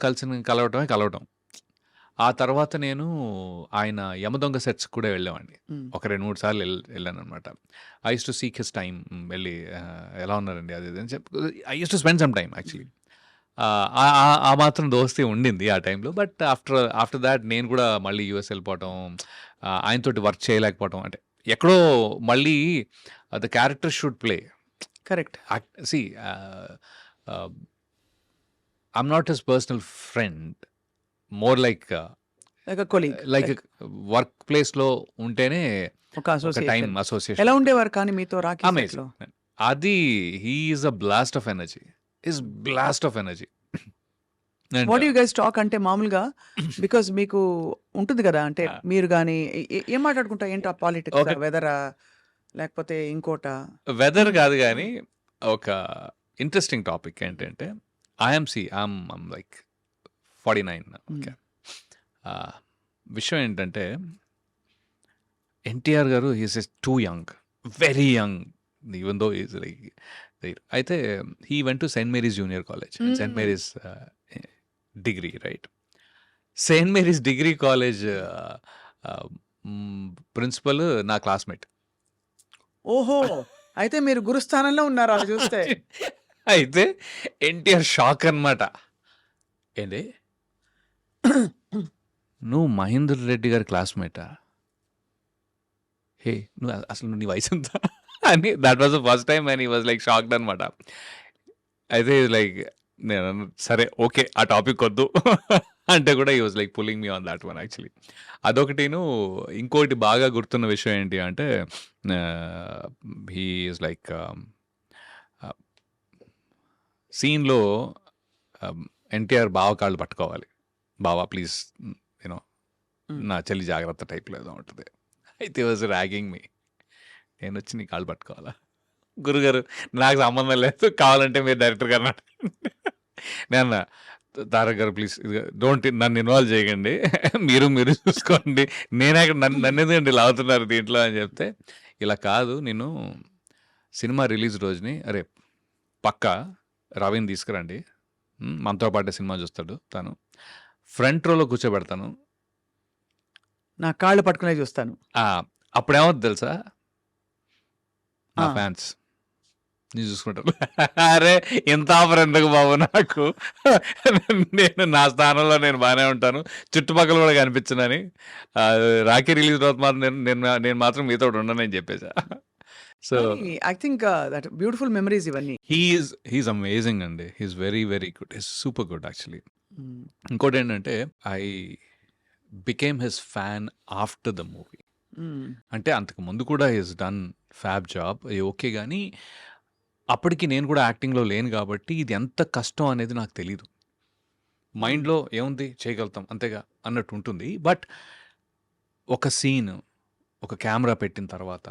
S2: కలవటం. ఆ తర్వాత నేను ఆయన యమదొంగ సెట్స్‌కి కూడా వెళ్ళేవాడిని. ఒక 2, 3 సార్లు వెళ్ళాననమాట. I used to seek his time. వెళ్ళి ఎలా ఉన్నారండి అది ఇది అని చెప్పి I used to spend some time actually. ఆ మాత్రం దోస్తీ ఉండింది ఆ టైంలో. బట్ ఆఫ్టర్ థాట్ నేను కూడా మళ్ళీ యూఎస్ వెళ్ళిపోవటం, ఆయనతోటి వర్క్ చేయలేకపోవటం అంటే ఎక్కడో మళ్ళీ the character should play.
S1: Correct.
S2: See I'm not his personal friend, more like
S1: like colleague,
S2: like work ప్లేస్లో ఉంటేనే
S1: ఒక
S2: ఒక టైం
S1: అసోసియేషన్.
S2: అసోసియేషన్
S1: ఎలా
S2: ఉంటుంది.
S1: ఉండేవారు కానీ మీతో రాకీ సెట్లో?
S2: అమేజింగ్. అది he is a blast of energy, is blast of energy. And
S1: what you guys talk అంటే మామూలుగా బికాజ్ మీకు ఉంటుంది కదా, అంటే మీరు కానీ ఏం మాట్లాడుకుంటా, ఏంటో పాలిటిక్స్,
S2: ఒక
S1: వెదరా లేకపోతే ఇంకోటా?
S2: వెదర్ కాదు కానీ ఒక ఇంట్రెస్టింగ్ టాపిక్ ఏంటంటే ఐఎమ్ లైక్ 49. ఓకే, విషయం ఏంటంటే ఎన్టీఆర్ గారు he's is too young, very young, even though is like అయితే he went to Saint Mary's junior college, Saint Mary's degree, right? Saint Mary's degree college principal నా క్లాస్మేట్.
S1: ఓహో, అయితే మీరు గురుస్థానంలో ఉన్నారు అలా చూస్తే.
S2: అయితే ఎన్టీఆర్ షాక్ అన్నమాట. ఏంటి నువ్వు మహేందర్ రెడ్డి గారి క్లాస్మేటా? హే నువ్వు అసలు నీ వయసు ఎంత అని, that was the first time and he was like shocked అనమాట. అయితే లైక్ నేను అన్నా, సరే ఓకే ఆ టాపిక్ వద్దు అంటే కూడా he was like pulling me on that one actually. అదొకటిను. ఇంకోటి బాగా గుర్తున్న విషయం ఏంటి అంటే హీ ఈజ్ లైక్ సీన్లో ఎన్టీఆర్ బావ కాళ్ళు పట్టుకోవాలి, బావా ప్లీజ్ యూనో నా చెల్లి జాగ్రత్త టైప్లో ఏదో ఉంటుంది. అయితే వాజ్ ర్యాగింగ్ మీ, నేను వచ్చి నీ కాళ్ళు పట్టుకోవాలా? గురుగారు నాకు సంబంధం లేదు, కావాలంటే మీరు డైరెక్టర్ గారు నేను తారక్ గారు ప్లీజ్ డోంట్ నన్ను ఇన్వాల్వ్ చేయకండి, మీరు చూసుకోండి, నేనే నన్ను ఎందుకండి లాగుతున్నారు దీంట్లో అని చెప్తే, ఇలా కాదు నేను సినిమా రిలీజ్ రోజుని అరే పక్కా రవిని తీసుకురండి, మనతో పాటే సినిమా చూస్తాడు, తను ఫ్రంట్ రోలో కూర్చోబెడతాను,
S1: నా కాళ్ళు పట్టుకునే చూస్తాను.
S2: అప్పుడేమవుతుంది తెలుసా, నా
S1: ఆ.
S2: ఫ్యాన్స్ నీ చూసుకుంటారు. అరే ఇంత ఆఫర్ ఎందుకు బాబు నాకు, నేను నా స్థానంలో నేను బాగానే ఉంటాను, చుట్టుపక్కల కూడా కనిపించనని. రాఖీ రిలీజ్ తర్వాత మాత్రం నేను మాత్రం మీతో ఉండనని చెప్పేసా. So
S1: I think that beautiful memories ఇవన్నీ.
S2: హీఈస్ అమేజింగ్ అండి, he's very very good, he's super good actually. ఇంకోటి ఏంటంటే I became his fan after the movie. అంటే అంతకు ముందు కూడా he's done fab job, okay, కానీ అప్పటికి నేను కూడా యాక్టింగ్లో లేను కాబట్టి ఇది ఎంత కష్టం అనేది నాకు తెలీదు. మైండ్లో ఏముంది చేయగలుగుతాం అంతేగా అన్నట్టు ఉంటుంది. బట్ ఒక సీన్, ఒక కెమెరా పెట్టిన తర్వాత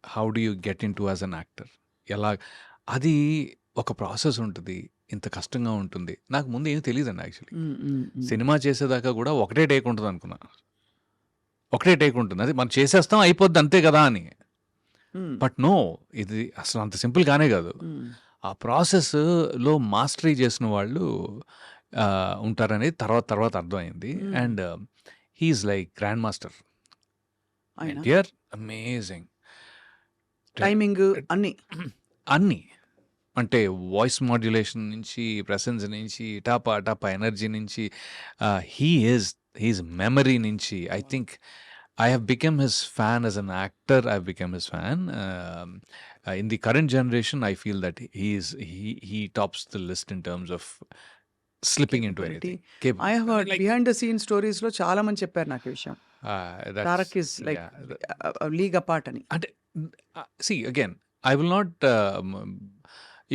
S2: how do you get in to as an actor, ఎలా, అది ఒక ప్రాసెస్ ఉంటుంది, ఇంత కష్టంగా ఉంటుంది. నాకు ముందు ఏం తెలియదండి యాక్చువల్లీ. సినిమా చేసేదాకా కూడా ఒకటే టేక్ ఉంటుంది అనుకున్నా, ఒకటే టేక్ ఉంటుంది, అది మనం చేసేస్తాం అయిపోద్ది అంతే కదా అని. బట్ నో, ఇది అసలు అంత సింపుల్ గానే కాదు. ఆ ప్రాసెస్లో మాస్టరీ చేసిన వాళ్ళు ఉంటారనేది తర్వాత అర్థమైంది. And he's like grand master NTR, amazing
S1: timing
S2: అన్నీ, అంటే వాయిస్ మాడ్యులేషన్ నుంచి, ప్రెసెన్స్ నుంచి, టాపా ఎనర్జీ నుంచి, హీఈస్ మెమరీ నుంచి. I think I have become his fan as an actor. I've become his fan. In the current generation, I feel that he tops the list in terms of slipping into anything.
S1: I have heard behind the scene stories లో చాలా మంది చెప్పారు నాకు ఈ విషయం. Tarak is like league apart అని.
S2: అంటే see again, I will not.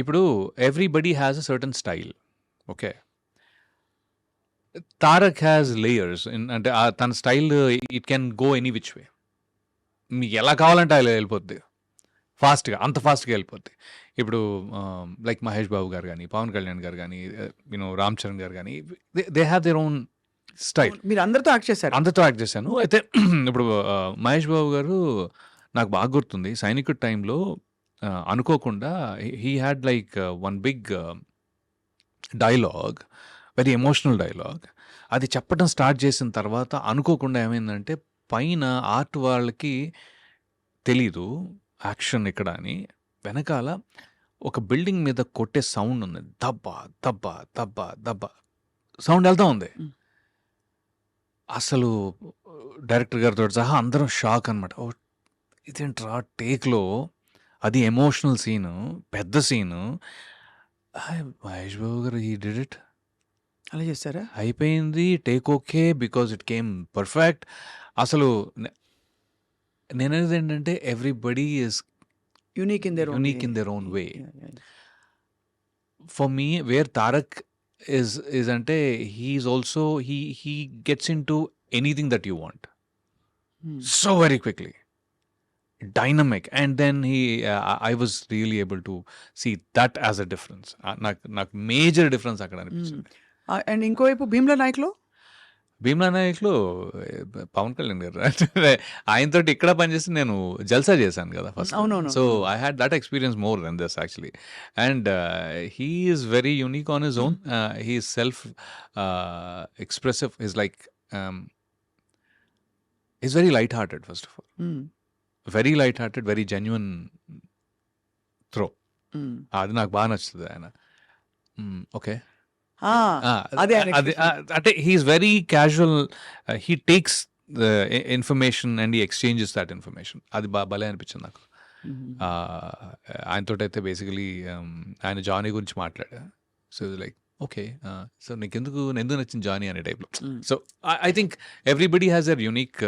S2: ఇప్పుడు everybody has a certain style. Okay. Tarak has layers, అంటే తన style it can go any which way, మీకు ఎలా కావాలంటే అలా వెళ్ళిపోద్ది, ఫాస్ట్గా, అంత ఫాస్ట్గా వెళ్ళిపోద్ది. ఇప్పుడు లైక్ మహేష్ బాబు గారు కానీ, పవన్ కళ్యాణ్ గారు కానీ, రామ్ చరణ్ గారు కానీ, they have their own style.
S1: మీరు అందరితో యాక్ట్ చేశారు?
S2: అందరితో యాక్ట్ చేశాను. అయితే ఇప్పుడు మహేష్ బాబు గారు నాకు బాగా గుర్తుంది, సైనికుడి టైంలో అనుకోకుండా he had like one big dialogue, very emotional dialogue. అది చెప్పడం స్టార్ట్ చేసిన తర్వాత అనుకోకుండా ఏమైందంటే, పైన ఆర్ట్ వాళ్ళకి తెలీదు యాక్షన్ ఇక్కడ అని, వెనకాల ఒక బిల్డింగ్ మీద కొట్టే సౌండ్ ఉంది, దబ్బా దబ్బా దబ్బా దబ్బా సౌండ్ వెళ్తా ఉంది. అసలు డైరెక్టర్ గారితో సహా అందరం షాక్ అనమాట. ఓ ఇదేంట్రా టేక్లో, అది ఎమోషనల్ సీను, పెద్ద సీను, మహేష్ బాబు గారు హీ డిడ్ ఇట్
S1: అలా చేశారా?
S2: అయిపోయింది. Take okay because it came perfect. అసలు నేననేదేంటంటే everybody is
S1: unique in their own
S2: unique in their own way.
S1: Yeah!
S2: For me where Tarak is అంటే he's also he gets into anything that you want
S1: hmm.
S2: so very quickly, dynamic, and then I was really able to see that as a difference. నాకు మేజర్ డిఫరెన్స్ అక్కడ అనిపించింది.
S1: అండ్ ఇంకోవైపు 'భీమ్లా నాయక్'లో
S2: భీమ్లా నాయక్లో పవన్ కళ్యాణ్ గారు అంటే ఆయనతోటి ఇక్కడ పనిచేసి నేను జల్సా చేశాను కదా ఫస్ట్.
S1: అవునవును.
S2: So I had that experience more than this actually. And he is very unique on his own. He is self expressive. Is like is very light hearted first of all. Very light hearted, very genuine throw. అది నాకు బాగా నచ్చుతుంది ఆయన. ఓకే,
S1: అదే ఆయన
S2: అది అంటే he's very casual. He takes the information and he exchanges that information. అది భలే అనిపించింది నాకు. ఆయనతో అయితే బేసికలీ ఆయన జానీ గురించి మాట్లాడా. సో లైక్ ఓకే, సో నీకెందుకు ఎందుకు నచ్చింది జానీ అనే టైప్లో. So I think everybody has their unique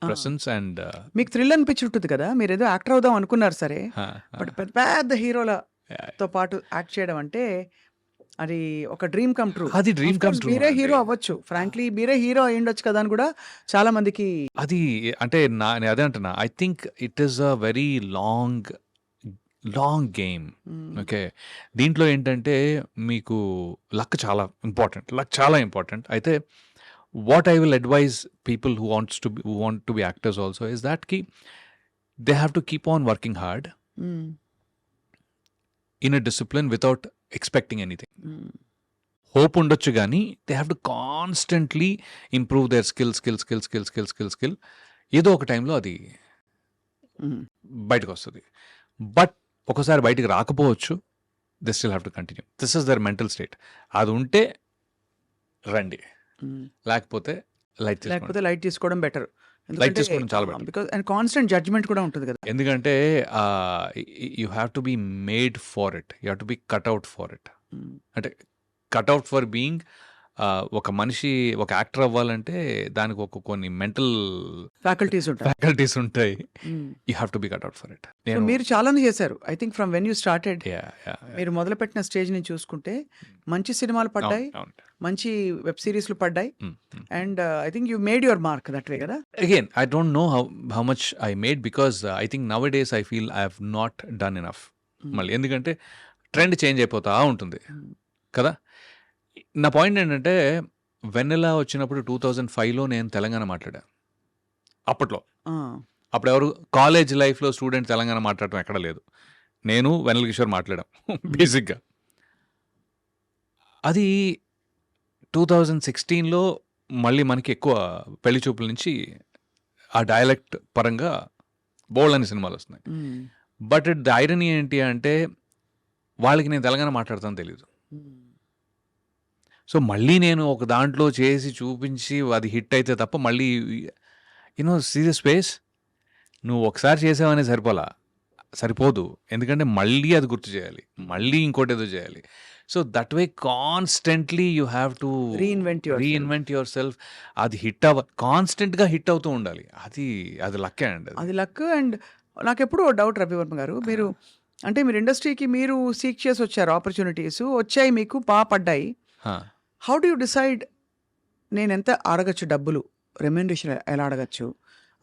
S2: presence. And
S1: మీకు థ్రిల్ అనిపించి ఉంటుంది కదా, మీరు ఏదో యాక్టర్ అవుదాం అనుకున్నారు సరే, బట్ పెద్ద పెద్ద హీరోలతో పాటు యాక్ట్ చేయడం అంటే అది ఒక డ్రీమ్ కమ్ ట్రూ.
S2: అది డ్రీమ్ కమ్ ట్రూ.
S1: మీరే హీరో అవ్వచ్చు, ఫ్రాంక్లీ మీరే హీరో అయి ఉండొచ్చు కదా అని కూడా చాలా మందికి.
S2: అది అంటే నేను అదే అంటున్నా, I think it is a very long game. Okay, దీంట్లో ఏంటంటే మీకు లక్ చాలా ఇంపార్టెంట్. అయితే what I will advise people who want to be actors also is that కి they have to keep on working hard in a discipline without expecting anything. Hope ఉండొచ్చు కానీ they have to constantly improve their skill. ఏదో ఒక టైంలో అది బయటకు వస్తుంది. బట్ ఒకసారి బయటికి రాకపోవచ్చు. They still have to continue. This is their mental state. అది ఉంటే రండి, లేకపోతే లైట్
S1: తీసుకోవడం బెటర్.
S2: లైట్ తీసుకోవడం చాలా better.
S1: Because and constant judgement కూడా ఉంటుంది కదా.
S2: ఎందుకంటే you have to be made for it. You have to be cut out for it. అంటే కట్అవుట్ ఫర్ బీయింగ్ ఒక మనిషి ఒక యాక్టర్ అవ్వాలంటే దానికి కొన్ని మెంటల్ ఫ్యాకల్టీస్ ఉంటాయి. You have to be cut out for it.
S1: మీరు చాలానే చేశారు. I think from when you started, మీరు మొదలుపెట్టిన స్టేజ్ నుంచి చూసుకుంటే మంచి సినిమాలు పడ్డాయి, మంచి వెబ్ సిరీస్లు పడ్డాయి. And I think you made your mark that way కదా.
S2: Again I don't know how much I made because I think nowadays I feel I have not done enough. మళ్ళీ ఎందుకంటే ట్రెండ్ చేంజ్ అయిపోతా ఉంటుంది కదా. నా పాయింట్ ఏంటంటే వెన్నెలా వచ్చినప్పుడు 2005లో నేను తెలంగాణ మాట్లాడా. అప్పుడు ఎవరు కాలేజ్ లైఫ్లో స్టూడెంట్ తెలంగాణ మాట్లాడటం ఎక్కడ లేదు. నేను వెన్నెల కిషోర్ మాట్లాడాం బేసిక్గా. అది 2016లో మళ్ళీ మనకి ఎక్కువ పెళ్లి చూపుల నుంచి ఆ డైలెక్ట్ పరంగా బోల్డ్ అని సినిమాలు వస్తున్నాయి. బట్ ద ఐరనీ ఏంటి అంటే వాళ్ళకి నేను తెలంగాణ మాట్లాడతాను తెలీదు. సో మళ్ళీ నేను ఒక దాంట్లో చేసి చూపించి అది హిట్ అయితే తప్ప మళ్ళీ సీరియస్ స్పేస్ నువ్వు ఒకసారి చేసావనే సరిపోదు. ఎందుకంటే మళ్ళీ అది గుర్తు చేయాలి, మళ్ళీ ఇంకోటి ఏదో చేయాలి. So that way constantly you have to reinvent your self. అది కాన్స్టెంట్గా హిట్ అవుతూ ఉండాలి. అది లక్కే అండి.
S1: అది లక్. అండ్ నాకు ఎప్పుడు డౌట్ రవివర్మ గారు, మీరు అంటే మీరు ఇండస్ట్రీకి మీరు సీక్ చేసి వచ్చారు, ఆపర్చునిటీస్ వచ్చాయి, మీకు బాగా పడ్డాయి. హౌ డు యూ డిసైడ్ నేను ఎంత అడగచ్చు, డబ్బులు రెమ్యూనరేషన్ ఎలా అడగచ్చు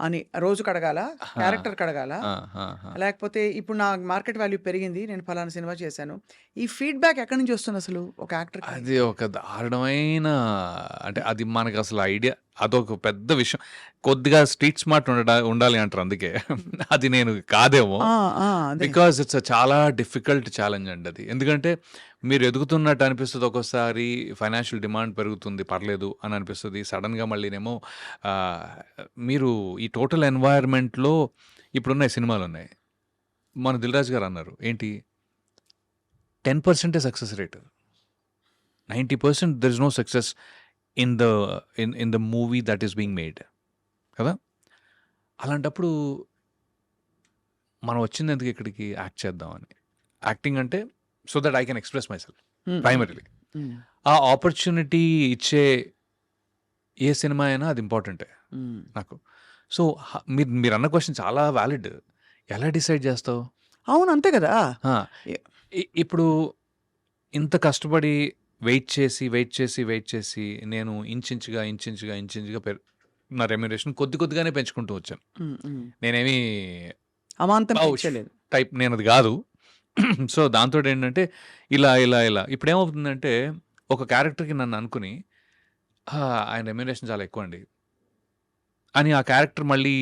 S1: అని? రోజుకి అడగాల, క్యారెక్టర్కి అడగాల, లేకపోతే ఇప్పుడు నా మార్కెట్ వాల్యూ పెరిగింది, నేను ఫలానా సినిమా చేశాను, ఈ ఫీడ్బ్యాక్ ఎక్కడి నుంచి వస్తుంది అసలు ఒక యాక్టర్?
S2: అది ఒక దారుణమైన, అంటే అది మనకు అసలు ఐడియా, అదొక పెద్ద విషయం. కొద్దిగా స్ట్రీట్ స్మార్ట్ ఉండాలి అంటారు, అందుకే అది నేను కాదేమో. బికాజ్ ఇట్స్ చాలా డిఫికల్ట్ ఛాలెంజ్ అండి అది. ఎందుకంటే మీరు ఎదుగుతున్నట్టు అనిపిస్తుంది, ఒక్కోసారి ఫైనాన్షియల్ డిమాండ్ పెరుగుతుంది, పర్లేదు అని అనిపిస్తుంది. సడన్గా మళ్ళీనేమో మీరు ఈ టోటల్ ఎన్వైర్న్మెంట్లో ఇప్పుడున్న సినిమాలు ఉన్నాయి. మన దిల్రాజు గారు అన్నారు ఏంటి, 10% success rate, 90% there is no success in the movie that is being made కదా. అలాంటప్పుడు మనం వచ్చింది ఎందుకు ఇక్కడికి, యాక్ట్ చేద్దామని. యాక్టింగ్ అంటే so that I can express my self primarily.
S1: మ్మ్.
S2: ఆ ఆపర్చునిటీ ఇచ్చే ఏ సినిమా అయినా అది ఇంపార్టెంటే
S1: మ్మ్.
S2: నాకు. సో, మీరు అన్న క్వెషన్ చాలా వ్యాలిడ్. ఎలా డిసైడ్ చేస్తావు?
S1: అవును అంతే కదా.
S2: ఆ!
S1: ఎ-
S2: ఇప్పుడు ఇంత కష్టపడి వెయిట్ చేసి నేను ఇంచించుగా నా రెమ్యునరేషన్ కొద్దిగానే పెంచుకుంటూ వచ్చాను.
S1: మ్మ్, మ్మ్.
S2: నేనేమి
S1: అమాంతం
S2: పౌష్
S1: పెంచలేదు.
S2: టైప్ నేనది గాదు. సో, దాంతోటేంటంటే ఇలా ఇప్పుడేమవుతుందంటే ఒక క్యారెక్టర్‌కి నన్ను అనుకుని ఆయన రెమ్యునరేషన్ చాలా ఎక్కువండి అని ఆ క్యారెక్టర్ మళ్ళీ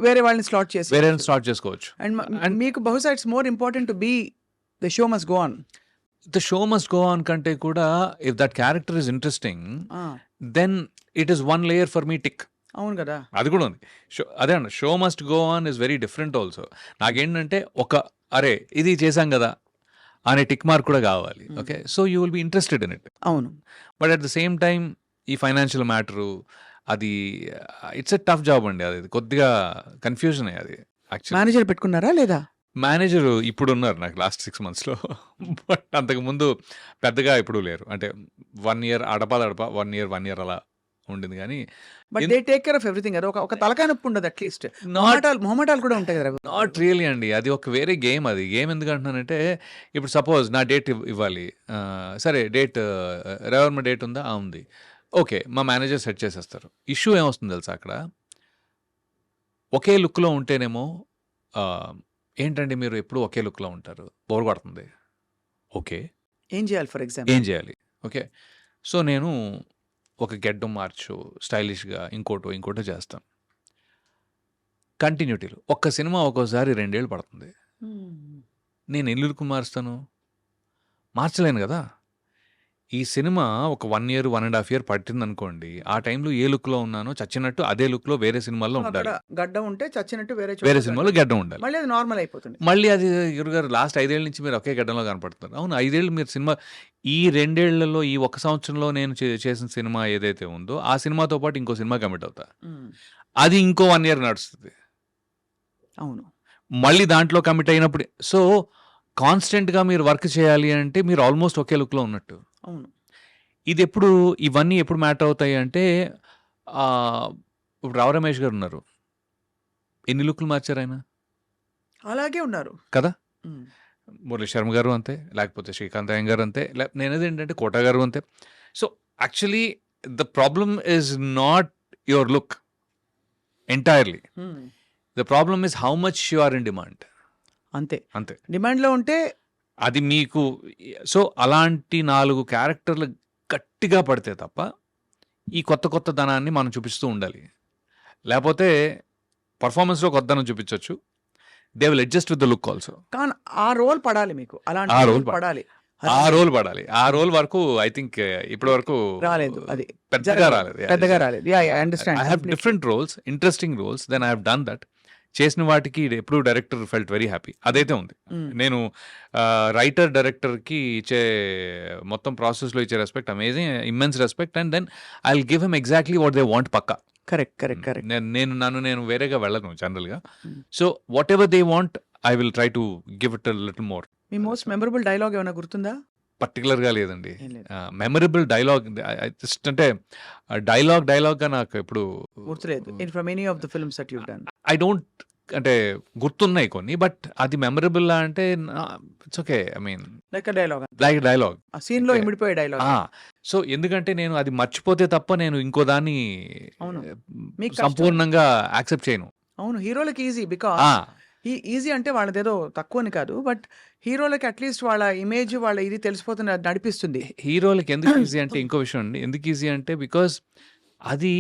S1: వేరే వాళ్ళని స్లాట్ చేసి
S2: వేరే స్టార్ట్ చేసుకోవచ్చు.
S1: అండ్
S2: అండ్
S1: మీకు బహుశా it's more important to be the show must go on.
S2: The show must go on కంటే కూడా if that character is interesting then it is one layer for me tick.
S1: అవును కదా.
S2: అది కూడా ఉంది. అదే అండి, show must go on is very different also. నాకేంటంటే అరే ఇది చేశాం కదా అనే టిక్ మార్క్ కూడా కావాలి. Okay, so you will be interested in it.
S1: అవును.
S2: But at the same time ఈ ఫైనాన్షియల్ మ్యాటరు అది ఇట్స్ ఎ టఫ్ జాబ్ అండి. అది కొద్దిగా కన్ఫ్యూజన్ అది యాక్చువల్లీ.
S1: మేనేజర్ పెట్టుకున్నారా లేదా?
S2: మేనేజర్ ఇప్పుడు ఉన్నారు నాకు లాస్ట్ 6 monthsలో. బట్ అంతకుముందు పెద్దగా ఎప్పుడూ లేరు. అంటే 1 year అడపా 1 year అలా ఉండింది కానీ
S1: but they take care of everything కదా. ఒక తలకాయ నొప్పి ఉండదు అట్లీస్ట్.
S2: నాట్
S1: మొహమాటాలు కూడా ఉంటాయి కదా.
S2: నాట్ రియలీ అండి. అది ఒక వేరే గేమ్. అది గేమ్ ఎందుకు అంటున్నానంటే ఇప్పుడు సపోజ్ నా డేట్ ఇవ్వాలి. సరే డేట్ రెవర్మ డేట్ ఉందా? ఉంది. ఓకే, మా మేనేజర్ సెట్ చేసేస్తారు. ఇష్యూ ఏమొస్తుంది తెలుసా అక్కడ? ఒకే లుక్లో ఉంటేనేమో ఏంటండి మీరు ఎప్పుడు ఒకే లుక్లో ఉంటారు, బోర్ కొడుతుంది. ఓకే,
S1: ఏం చేయాలి ఫర్ ఎగ్జాంపుల్?
S2: ఏం చేయాలి? ఓకే, సో నేను ఒక గెడ్డం మార్చు స్టైలిష్గా ఇంకోటో చేస్తాను. కంటిన్యూటీలు ఒక్క సినిమా ఒక్కోసారి 2 ఏళ్ళు పడుతుంది. నేను ఎన్ని లుక్ మారుస్తాను? మార్చలేను కదా. ఈ సినిమా ఒక 1 year 1.5 year పట్టింది అనుకోండి. ఆ టైంలో ఏ లుక్లో ఉన్నానో చచ్చినట్టు అదే లుక్లో వేరే సినిమాల్లో
S1: అక్కడ
S2: ఉండాలి.
S1: గడ్డం ఉంటే చచ్చినట్టు వేరే
S2: వేరే సినిమాలో గడ్డం ఉండాలి.
S1: మళ్ళీ అది నార్మల్ అయిపోతుంది.
S2: మళ్ళీ అది గురుగారు లాస్ట్ 5 ఏళ్ళ నుంచి మీరు ఒకే గడ్డంలో కనపడుతున్నారు. అవును, 5 ఏళ్ళు మీరు సినిమా ఈ 2 ఏళ్లలో ఈ 1 సంవత్సరంలో నేను చేసిన సినిమా ఏదైతే ఉందో ఆ సినిమాతో పాటు ఇంకో సినిమా కమిట్ అవుతా. అది ఇంకో 1 year నడుస్తుంది.
S1: అవును.
S2: మళ్ళీ దాంట్లో కమిట్ అయినప్పుడు సో కాన్స్టెంట్గా మీరు వర్క్ చేయాలి అంటే మీరు ఆల్మోస్ట్ ఒకే లుక్లో ఉన్నట్టు.
S1: అవును.
S2: ఇది ఇవన్నీ ఎప్పుడు మ్యాటర్ అవుతాయి అంటే ఇప్పుడు రావు రమేష్ గారు ఉన్నారు. ఎన్ని లుక్లు మార్చారు ఆయన?
S1: అలాగే ఉన్నారు
S2: కదా. మురళీ శర్మ గారు అంతే, లేకపోతే శ్రీకాంత్ అయ్యం గారు అంతే, నేనేది ఏంటంటే కోట గారు అంతే. So actually the problem is not your look entirely. The problem is how much you are in demand. అంతే
S1: డిమాండ్లో ఉంటే
S2: అది మీకు. సో అలాంటి 4 క్యారెక్టర్లు గట్టిగా పడితే తప్ప ఈ కొత్త ధనాన్ని మనం చూపిస్తూ ఉండాలి. లేకపోతే పర్ఫార్మెన్స్లో కొత్తదనం చూపించవచ్చు. They will adjust with the look also.
S1: కానీ ఆ రోల్ పడాలి మీకు. అలాంటి
S2: ఆ
S1: రోల్
S2: రోల్
S1: పడాలి.
S2: ఆ రోల్ వరకు ఐ థింక్ ఇప్పటి వరకు
S1: రాలేదు. అది
S2: పెద్దగా రాలేదు.
S1: I understand.
S2: I have different roles, interesting roles, then I have done that. చేసిన వాటికి ఎప్పుడు డైరెక్టర్ ఫెల్ట్ వెరీ హ్యాపీ. అదైతే ఉంది. నేను రైటర్ డైరెక్టర్కి ఇచ్చే మొత్తం ప్రాసెస్లో ఇచ్చే respect amazing, immense respect. And then I will give him exactly what they want. పక్కా
S1: కరెక్ట్.
S2: నేను వేరేగా వెళ్ళను జనరల్గా. So whatever they want I will try to give it little more.
S1: మీ మోస్ట్ మెమరబుల్ డైలాగ్ ఏమైనా గుర్తుందా?
S2: పర్టికులర్గా లేదండి.
S1: ఏం లేదు.
S2: మెమరబుల్ డైలాగ్ జస్ట్ అంటే డైలాగ్గా నాకు ఎప్పుడు
S1: గుర్తులేదు. From any of the films that you done.
S2: I don't అంటే గుర్తున్నాయి కొన్ని, బట్ అది మెమరబుల్ అంటే it's okay. I mean
S1: like dialogue, ఆ సీన్ లో
S2: Okay.
S1: ఇమిడిపోయే డైలాగ్.
S2: సో ఎందుకంటే నేను అది మర్చిపోతే తప్ప నేను ఇంకో దాన్ని
S1: అవును. మీకు కష్టం.
S2: సంపూర్ణంగా యాక్సెప్ట్ చేయను.
S1: అవును, హీరోలకి ఈజీ. బికాస్
S2: ఆ,
S1: ఈజీ అంటే వాళ్ళదేదో తక్కువని కాదు, బట్ హీరోలకి అట్లీస్ట్ వాళ్ళ ఇమేజ్ వాళ్ళ ఇది తెలిసిపోతుంది, అది నడిపిస్తుంది.
S2: హీరోలకి ఎందుకు ఈజీ అంటే ఇంకో విషయం అండి. ఎందుకు ఈజీ అంటే బికాజ్ అది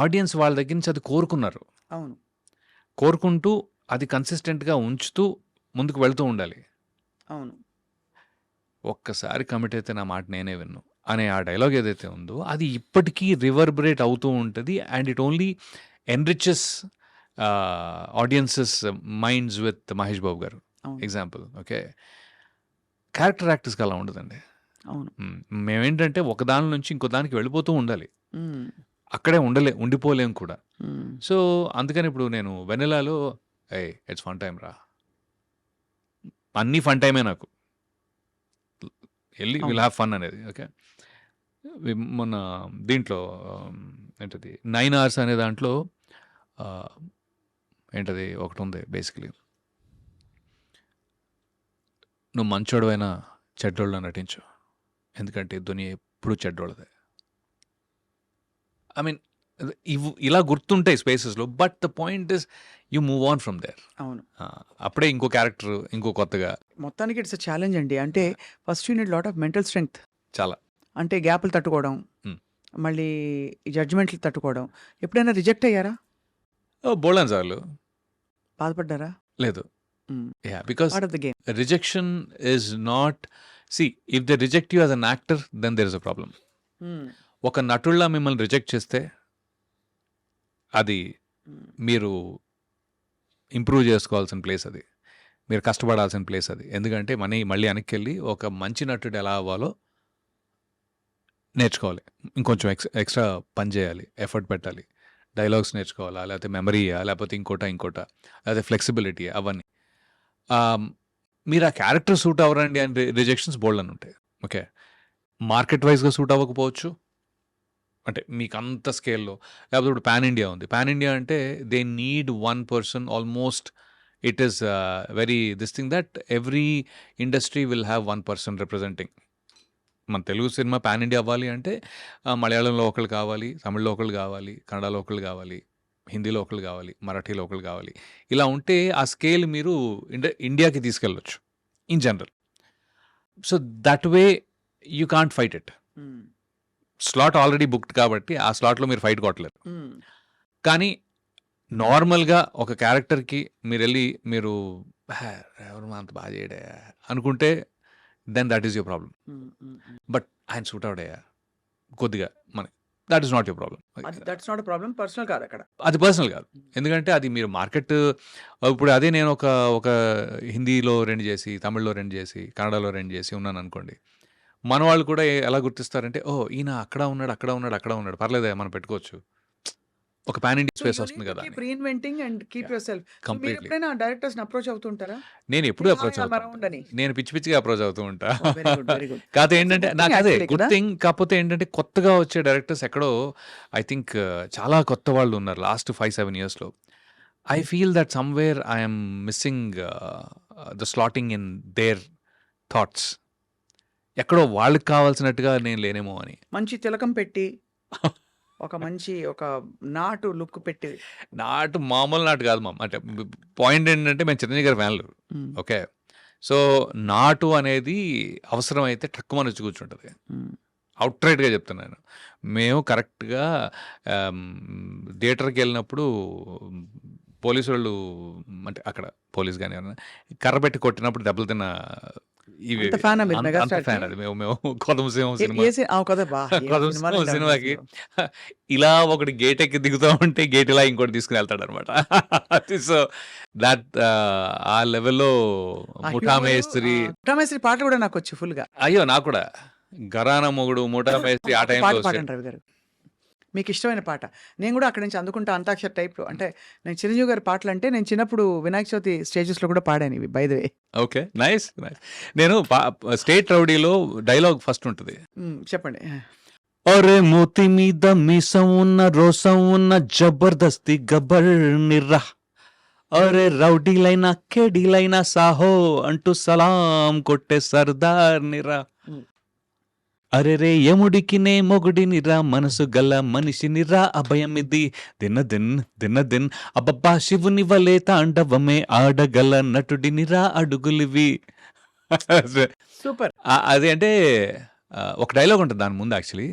S2: ఆడియన్స్ వాళ్ళ దగ్గర నుంచి అది కోరుకున్నారు.
S1: అవును.
S2: కోరుకుంటూ అది కన్సిస్టెంట్గా ఉంచుతూ ముందుకు వెళ్తూ ఉండాలి.
S1: అవును.
S2: ఒక్కసారి కమిట్ అయితే నా మాట నేనే విన్ను అనే ఆ డైలాగ్ ఏదైతే ఉందో అది ఇప్పటికీ రివర్బరేట్ అవుతూ ఉంటుంది. And it only enriches audiences minds with Mahesh Babu గారు
S1: అవును.
S2: ఎగ్జాంపుల్. ఓకే, క్యారెక్టర్ యాక్టర్స్కి అలా ఉండదండి.
S1: అవును.
S2: మేమేంటంటే ఒక దాని నుంచి ఇంకో దానికి వెళ్ళిపోతూ ఉండాలి,
S1: మ్మ్.
S2: అక్కడే ఉండిపోలేం కూడా.
S1: మ్మ్.
S2: సో అందుకని ఇప్పుడు నేను వెన్నెలాలో ఇట్స్ ఫన్ టైం రా, అన్నీ ఫన్ టైమే నాకు. వెళ్ళి
S1: అవును.
S2: విల్ హ్యావ్ ఫన్ అనేది. ఓకే. మొన్న దీంట్లో ఏంటది 9 అవర్స్ అనే దాంట్లో ఆ, ఏంటది ఒకటి ఉంది బేసిక్లీ, నువ్వు మంచోడువైనా చెడ్డోళ్ళ నటించు, ఎందుకంటే ఈ దునియా ఎప్పుడు చెడ్డోళ్ళదే. ఐ మీన్ ఇలా గుర్తుంటాయి స్పేసెస్లో, but the point is you move on from there.
S1: అవును.
S2: అప్పుడే ఇంకో క్యారెక్టర్ ఇంకో కొత్తగా
S1: మొత్తానికి ఇట్స్ ఛాలెంజ్ అండి. అంటే first you need lot of mental strength.
S2: చాలా
S1: అంటే గ్యాప్లు తట్టుకోవడం,
S2: Hmm.
S1: మళ్ళీ జడ్జ్మెంట్లు తట్టుకోవడం. ఎప్పుడైనా రిజెక్ట్ అయ్యారా?
S2: బోల్డన్ సార్లు.
S1: బాధపడ్డారా?
S2: లేదు. Yeah, because
S1: part of the game.
S2: Rejection is not, see if they reject you as an actor then there is a problem. ఒక నటుల్లా మిమ్మల్ని రిజెక్ట్ చేస్తే అది మీరు ఇంప్రూవ్ చేసుకోవాల్సిన ప్లేస్, అది మీరు కష్టపడాల్సిన ప్లేస్ అది. ఎందుకంటే మళ్ళీ వెనక్కి వెళ్ళి ఒక మంచి నటుడు ఎలా అవ్వాలో నేర్చుకోవాలి, ఇంకొంచెం ఎక్స్ట్రా పని చేయాలి, ఎఫర్ట్ పెట్టాలి, డైలాగ్స్ నేర్చుకోవాలా, లేకపోతే మెమరీయా, లేకపోతే ఇంకోట లేకపోతే ఫ్లెక్సిబిలిటీ, అవన్నీ. మీరు ఆ క్యారెక్టర్ సూట్ అవ్వరండి అని రిజెక్షన్స్ బోల్డ్ అని ఉంటాయి. ఓకే, మార్కెట్ వైజ్గా సూట్ అవ్వకపోవచ్చు, అంటే మీకు అంత స్కేల్లో. లేకపోతే ఇప్పుడు పాన్ ఇండియా ఉంది. పాన్ ఇండియా అంటే they need one person almost. It is very this thing that every industry will have one person representing. మన తెలుగు సినిమా పాన్ ఇండియా అవ్వాలి అంటే మలయాళంలో ఒకళ్ళు కావాలి, తమిళ్లో ఒకళ్ళు కావాలి, కన్నడలో ఒకళ్ళు కావాలి, హిందీలో ఒకళ్ళు కావాలి, మరాఠీలో ఒకళ్ళు కావాలి. ఇలా ఉంటే ఆ స్కేల్ మీరు ఇండియాకి తీసుకెళ్ళొచ్చు in general. So that way you can't fight it. Slot already booked కాబట్టి ఆ స్లాట్లో మీరు ఫైట్ కొట్టలేరు. కానీ నార్మల్గా ఒక క్యారెక్టర్కి మీరు వెళ్ళి మీరు ఎవరు అంత బాగా చేయడా అనుకుంటే then that is your problem. But ఆయన సూట్ అవుడయ్యా కొద్దిగా that is not your problem.
S1: That's not problem. Personal కాదు అక్కడ.
S2: అది పర్సనల్ కాదు, ఎందుకంటే అది మీరు మార్కెట్. ఇప్పుడు అదే నేను ఒక హిందీలో 2 చేసి, తమిళ్లో 2 చేసి, కన్నడలో 2 చేసి ఉన్నాను అనుకోండి, మన వాళ్ళు కూడా ఎలా గుర్తిస్తారంటే, ఓ ఈయన అక్కడ ఉన్నాడు, పర్లేదే మనం పెట్టుకోవచ్చు, ఒక పాన్ ఇండియా స్పేస్ వస్తుంది కదా.
S1: Reinventing and keep your self. మీరు
S2: కంప్లీట్లీ.
S1: ఎప్పుడైనా డైరెక్టర్స్ అప్రోచ్ అవుతుంటారా?
S2: నేను ఎప్పుడు
S1: Hi,
S2: అప్రోచ్
S1: I'm
S2: అవుతాను,
S1: around అని.
S2: నేను పిచ్చిగా అప్రోచ్ అవుతూ ఉంటా.
S1: Very good, very good.
S2: కాకపోతే ఏంటంటే
S1: good
S2: నాకు
S1: thing
S2: అదే
S1: actually
S2: గుడ్
S1: కదా.
S2: థింగ్. కాకపోతే ఏంటంటే కొత్తగా వచ్చే డైరెక్టర్స్ ఎక్కడో ఐ థింక్ చాలా కొత్త వాళ్ళు ఉన్నారు లాస్ట్ 5-7 ఇయర్స్లో. I feel that somewhere I'm missing the slotting in their thoughts. ఎక్కడో వాళ్ళకి కావాల్సినట్టుగా నేను లేనేమో అని.
S1: మంచి తిలకం పెట్టి ఒక మంచి ఒక నాటు లుక్ పెట్టి.
S2: నాటు మామూలు నాటు కాదు మామ. అంటే పాయింట్ ఏంటంటే మేము చిరంజీవి గారి ఫ్యాన్లు. ఓకే, సో నాటు అనేది అవసరమైతే టక్కుమని వచ్చి కూర్చుంటుంది. అవుట్ రైట్గా చెప్తున్నాను. మేము కరెక్ట్గా థియేటర్కి వెళ్ళినప్పుడు పోలీసు వాళ్ళు, అంటే అక్కడ పోలీస్ కానీ ఎవరైనా కర్ర పెట్టి కొట్టినప్పుడు దెబ్బలు తిన్న ఇవి
S1: అంత ఫ్యానా మీరు
S2: అంత
S1: మెగాస్టార్
S2: ఫ్యాన్. అది మేము కొదమసింహం సినిమా,
S1: కదా బా
S2: కొదమసింహం సినిమాకి ఇలా ఒకటి గేట్ ఎక్కి దిగుతూ ఉంటే గేట్ ఇలా ఇంకోటి తీసుకుని వెళ్తాడు అనమాట. సో దట్ ఆ లెవెల్లో ముఠా మేస్త్రి
S1: పాటలు కూడా నాకు వచ్చి ఫుల్ గా.
S2: అయ్యో నాకు కూడా గరానా మొగుడు, ముఠా మేస్త్రి ఆ
S1: పాట
S2: టైంలో
S1: పాడండి రవి గారు, మీకు ఇష్టమైన పాట. నేను కూడా అక్కడి నుంచి అందుకుంటా అంతాక్షరి టైప్లో. అంటే నేను చిరంజీవి గారి పాటలు అంటే నేను చిన్నప్పుడు వినాయక చవితి స్టేజెస్లో కూడా పాడాను ఇవి, by the way.
S2: Okay, nice nice. నేను స్టేట్ రౌడీలో డైలాగ్ ఫస్ట్ ఉంటుంది,
S1: చెప్పండి.
S2: ఒరే మూతి మీద మీసం ఉన్న రోసం ఉన్న జబర్దస్తి గబ్బర్ నిర్రా, ఒరే రౌడీలైనా కేడీలైనా సాహో అంటూ సలాం కొట్టే సర్దార్ నిరా, అరే రే యముడికి నే మొగుడినిరా, మనసు గల మనిషినిరా, అభయం ఇది దిన అబ్బబ్బా శివుని వలే తాండవమే ఆడగల నటుడినిరా, అడుగులివి.
S1: సూపర్.
S2: అది అంటే ఒక డైలాగ్ ఉంటుంది దాని ముందు యాక్చువల్లీ,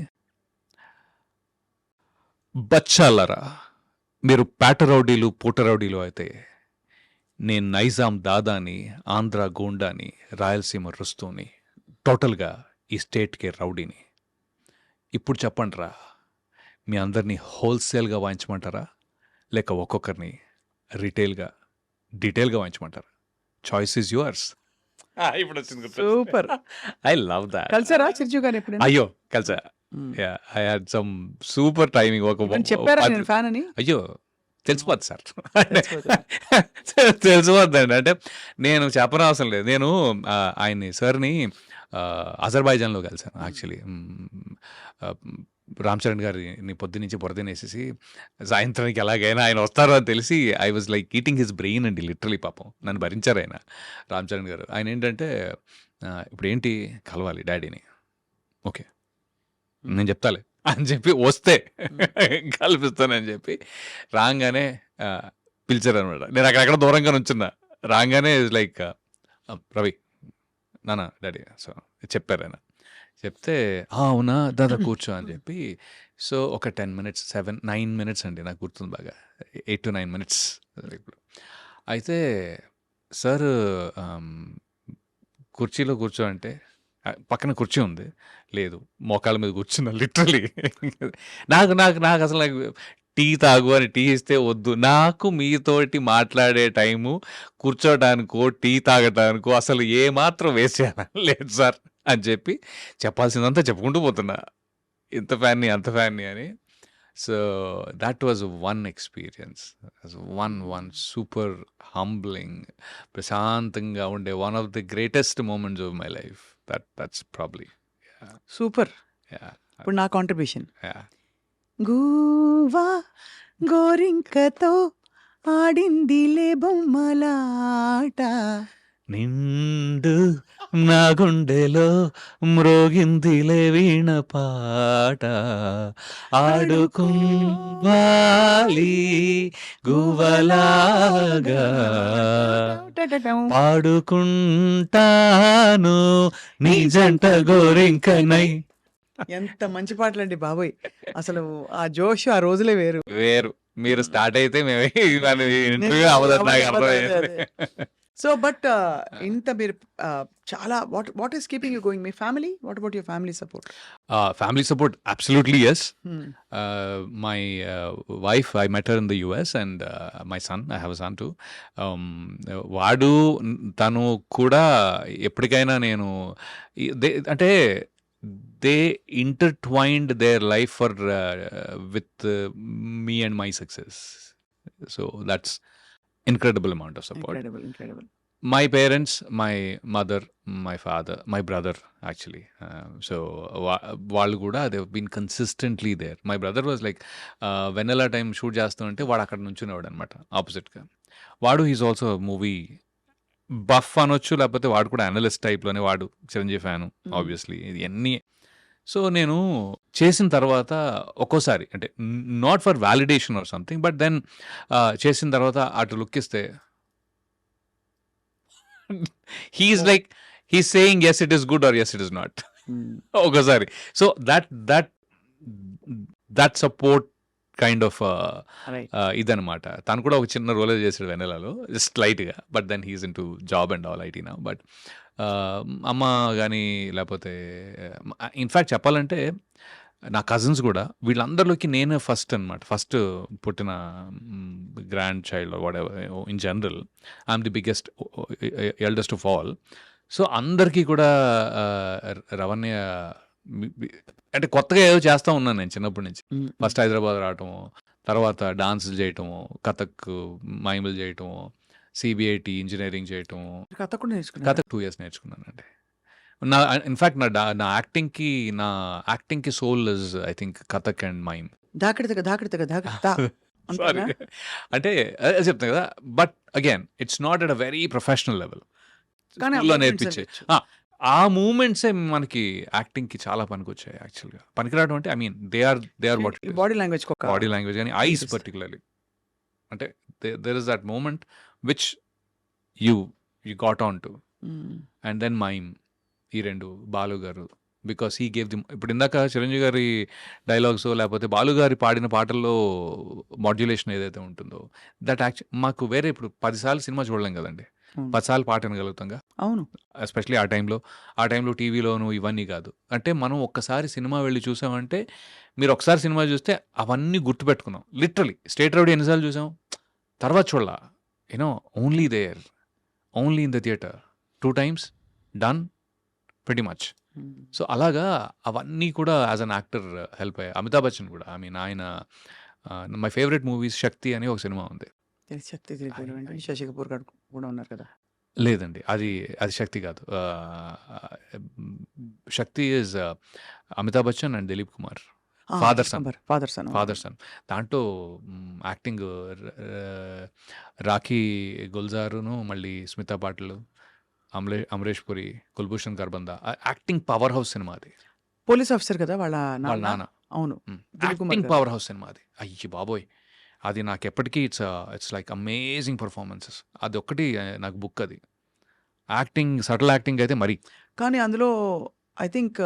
S2: బచ్చాలరా మీరు పేట రౌడీలు పూట రౌడీలు అయితే, నేను నైజాం దాదాని, ఆంధ్ర గూండాని, రాయలసీమ రుస్తూని, టోటల్గా ఈ స్టేట్కి రౌడీని. ఇప్పుడు చెప్పండి రా, మీ అందరినీ హోల్సేల్గా వాయించమంటారా, లేక ఒక్కొక్కరిని రీటైల్గా డీటెయిల్గా వాయించమంటారా? Choice is yours. ఇప్పుడు వచ్చింది.
S1: సూపర్.
S2: I love that.
S1: కలిసారా చిరంజీవి గారు ఎప్పుడు?
S2: అయ్యో కలిసా. I had some super timing.
S1: చెప్పారా నేను ఫ్యాన్ అని?
S2: అయ్యో తెలిసిపోద్ది సార్, తెలిసిపోద్దండి. అంటే నేను చెప్పనవసరం లేదు. నేను ఆయన్ని సార్ని అజర్బైజాన్లో కలిసాను యాక్చువల్లీ. రామ్ చరణ్ గారిని పొద్దున్నుంచి బురదనేసేసి సాయంత్రానికి ఎలాగైనా ఆయన వస్తారు అని తెలిసి I was like eating his brain అండి లిటరలీ. పాపం నన్ను భరించారు ఆయన, రామ్ చరణ్ గారు. ఆయన ఏంటంటే ఇప్పుడు ఏంటి కలవాలి డాడీని, ఓకే నేను చెప్తాలే అని చెప్పి వస్తే కల్పిస్తానని చెప్పి రాగానే పిలిచారు అనమాట. నేను అక్కడెక్కడ దూరంగా నుంచున్నా. రాగానే లైక్ రవి నాన్న డాడీ సో చెప్పారు ఆయన. చెప్తే అవునా దాదా కూర్చో అని చెప్పి. సో ఒక 10 minutes 9 minutes అండి నాకు గుర్తుంది బాగా, 8 to 9 minutes ఇప్పుడు. అయితే సార్ కుర్చీలో కూర్చో అంటే పక్కన కుర్చీ ఉంది, లేదు మోకాళ్ళ మీద కూర్చున్నా లిటరలీ. నాకు నాకు నాకు అసలు నాకు టీ తాగు అని టీ ఇస్తే వద్దు. నాకు మీతోటి మాట్లాడే టైము కూర్చోటానికో టీ తాగటానికో అసలు ఏమాత్రం వేస్ట్ చేయాలి లేదు సార్ అని చెప్పి చెప్పాల్సిందంతా చెప్పుకుంటూ పోతున్నా, ఇంత ఫ్యాన్ని అంత ఫ్యాన్ని అని. So that was one experience, one super humbling, ప్రశాంతంగా ఉండే one of the greatest moments of my life. That's probably.
S1: Super. ఇప్పుడు నా కాంట్రిబ్యూషన్.
S2: యా
S1: గూవా గోరింకతో ఆడిందిలే బొమ్మలాట,
S2: నిండు నా గుండెలో మ్రోగిందిలే వీణ పాట, ఆడుకోవాలి గువ్వలాగా పాడుకుంటాను నీ జంట గోరింకనై.
S1: ఎంత మంచి పాటలండి బాబోయ్. అసలు ఆ జోష్ ఆ రోజులే వేరు.
S2: వేరు. మీరు స్టార్ట్ అయితే మేము ఇంటర్వ్యూ అవ్వదని నాకు అర్థమైంది.
S1: సో బట్ ఇంత మీరు చాలా what is keeping you going? Me family, what about your family support?
S2: Family support, absolutely yes. My wife, I met her in the US, and my son, I have a son too. వాడు తను కూడా ఎప్పటికైనా నేను అంటే they intertwined their life for with me and my success. So that's incredible amount of support.
S1: Incredible.
S2: My parents, my mother, my father, my brother actually. So వాళ్ళు కూడా they have been consistently there. My brother was like Vennela time shoot చేస్తుంటే వాడు అక్కడ నుంచునేవాడు అనమాట ఆపోజిట్గా. వాడు హీస్ ఆల్సో మూవీ బఫ్ అనొచ్చు, లేకపోతే వాడు కూడా అనలిస్ట్ టైప్లోనే. వాడు చిరంజీవి ఫ్యాను ఆబ్వియస్లీ. ఇవన్నీ సో నేను చేసిన తర్వాత ఒక్కోసారి అంటే not for validation or something, but then చేసిన తర్వాత అటు లుక్ ఇస్తే he's like he's saying yes it is good or yes it is not ఒకసారి. So that support kind of ఇదనమాట. తను కూడా ఒక చిన్న రోలే చేసాడు వెన్నెలలో, జస్ట్ లైట్గా. But then he's into job and all IT now. But అమ్మ కానీ లేకపోతే ఇన్ఫ్యాక్ట్ చెప్పాలంటే నా కజిన్స్ కూడా వీళ్ళందరిలోకి నేనే ఫస్ట్ అనమాట. ఫస్ట్ పుట్టిన grand child what ever in general I'm the biggest eldest of all. So అందరికీ కూడా రవణ్య అంటే కొత్తగా ఏదో చేస్తూ ఉన్నాను నేను చిన్నప్పటి నుంచి. ఫస్ట్ హైదరాబాద్ రావటము, తర్వాత డాన్సులు చేయటము, కథక్ మైములు చేయటము, సిబిఐటి ఇంజనీరింగ్ చేయటం,
S1: కథ
S2: 2 years నేర్చుకున్నానండి. నా ఇన్ఫ్యాక్ట్ నా యాక్టింగ్కి soul is I think Kathak and mime. Sorry అంటే అదే చెప్తాను కదా. But again it's not at a very professional level. స్కూల్లో నేర్పించే ఆ మూమెంట్సే మనకి యాక్టింగ్కి చాలా పనికొచ్చాయి యాక్చువల్గా. పనికిరావడం అంటే I mean they are what
S1: body
S2: language కానీ ఐస్ పర్టికులర్లీ. అంటే there is that moment which you got on to. And then mime, ఈ రెండు బాలు గారు, బికాస్ హీ గేవ్ ది. ఇప్పుడు ఇందాక చిరంజీవి గారి డైలాగ్స్ లేకపోతే బాలు గారి పాడిన పాటల్లో మాడ్యులేషన్ ఏదైతే ఉంటుందో దట్ మాకు వేరే ఇప్పుడు 10 సార్లు సినిమా చూడలేం కదండి, 10 సార్లు పాట వినగలుగుతాంగా.
S1: అవును,
S2: ఎస్పెషలీ ఆ టైంలో టీవీలోను ఇవన్నీ కాదు. అంటే మనం ఒక్కసారి సినిమా వెళ్ళి చూసామంటే, మీరు ఒకసారి సినిమా చూస్తే అవన్నీ గుర్తుపెట్టుకున్నాం. లిటరలీ స్టేట్ రౌడీ ఎన్నిసార్లు చూసాం, తర్వాత చూడాల only there, only in the theatre 2 times done pretty much. So అలాగా అవన్నీ కూడా యాజ్ అన్ యాక్టర్ హెల్ప్ అయ్యాయి. అమితాబ్ బచ్చన్ కూడా ఐ మీన్ ఆయన మై ఫేవరెట్ మూవీస్ శక్తి అని ఒక సినిమా ఉంది.
S1: శశి కపూర్ గారు కూడా ఉన్నారు కదా.
S2: లేదండి, అది శక్తి కాదు. Shakti is Amitabh Bachchan and Dilip Kumar. Father son.
S1: Father son
S2: father son. దాంట్లో యాక్టింగ్ రాఖీ గుల్జారును, మళ్ళీ Smita Patil, Amrish Puri, Kulbhushan Kharbanda. Acting powerhouse సినిమా అది.
S1: పోలీస్ ఆఫీసర్ కదా వాళ్ళ
S2: వాళ్ళ
S1: నాన్న.
S2: నాన్న.
S1: అవును. దిలీప్ కుమార్
S2: యాక్టింగ్
S1: గారు.
S2: పవర్ హౌస్ సినిమా అది. అయ్యి బాబోయ్! అది నాకు ఎప్పటికీ ఇట్స్ లైక్ అమేజింగ్ పర్ఫార్మెన్సెస్. అది ఒక్కటి నాకు బుక్ అది. యాక్టింగ్, సటిల్ యాక్టింగ్ అయితే మరి.
S1: కానీ అందులో ఐ థింక్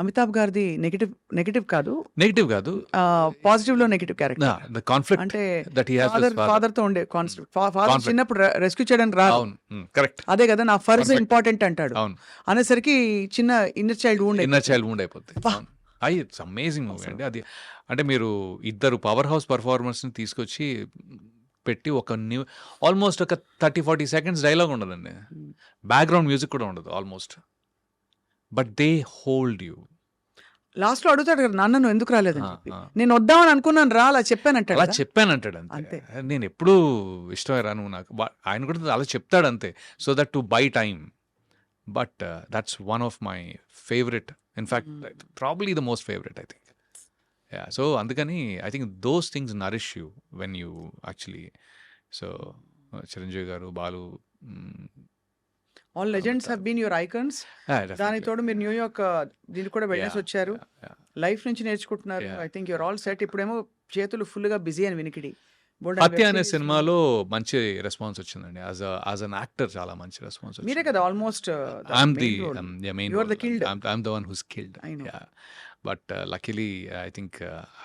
S1: అమితాబ్ గారిది నెగటివ్ కాదు,
S2: నెగటివ్ కాదు.
S1: పాజిటివ్ లో నెగటివ్ క్యారెక్టర్.
S2: ద కాన్ఫ్లిక్ట్
S1: అంటే
S2: that he has with father.
S1: Father తో ఉండే కాన్ఫ్లిక్ట్. Father
S2: Conflict.
S1: చిన్నప్పుడు రెస్క్యూ చేయడానికి రాదు.
S2: అవును. కరెక్ట్.
S1: అదే కదా నా ఫర్జ్
S2: Conflict.
S1: ఇంపార్టెంట్ అంటాడు.
S2: అవును.
S1: అనేసరికి చిన్న ఇన్నర్ చైల్డ్ ఉండే.
S2: ఇన్నర్ చైల్డ్ వుండ్ అయిపోద్ది.
S1: బా.
S2: అవును. ఇట్స్ అమేజింగ్ మూవీ అండి అది. అంటే మీరు ఇద్దరు పవర్ హౌస్ పర్ఫార్మర్స్ని తీసుకొచ్చి పెట్టి ఒక ఆల్మోస్ట్ ఒక 30-40 సెకండ్స్ డైలాగ్ ఉండదండి. బ్యాక్గ్రౌండ్ మ్యూజిక్ కూడా ఉండదు almost. But they hold you.
S1: Last లో అడుగుతాడు కదా నాన్న నువ్వు ఎందుకు రాలేదని చెప్పి. నేను వద్దామని అనుకున్నాను రా అలా చెప్పానంటాడు
S2: అలా
S1: కదా.
S2: చెప్పానంటాడు అంతే.
S1: అంతే.
S2: నేను ఎప్పుడూ ఇష్టమే రా నువ్వు నాకు. ఆయన కూడా అలా చెప్తాడు అంతే. So that to by time. But that's one of my favourite. In fact probably the most favourite I think. Yeah. So అందుకని I think those things nourish you when you actually. So Chiranjeevi garu, Balu,
S1: all legends have been your icons. దానికి తోడు మీరు న్యూయార్క్ దీనికి కూడా వెళ్ళేసి వచ్చారు. లైఫ్ నుంచి నేర్చుకుంటున్నారు. I think your all set. ఇప్పుడేమో చేతులు ఫుల్ గా బిజీ అని వినికిడి.
S2: హత్య అనే సినిమాలో మంచి రెస్పాన్స్ వచ్చిందండి. యాజ్ అన్ యాక్టర్ చాలా మంచి రెస్పాన్స్ వచ్చింది.
S1: మీరే కదా almost
S2: I'm the main
S1: You are the
S2: role.
S1: killed.
S2: I'm the one who's killed.
S1: I know.
S2: Yeah. But luckily, I think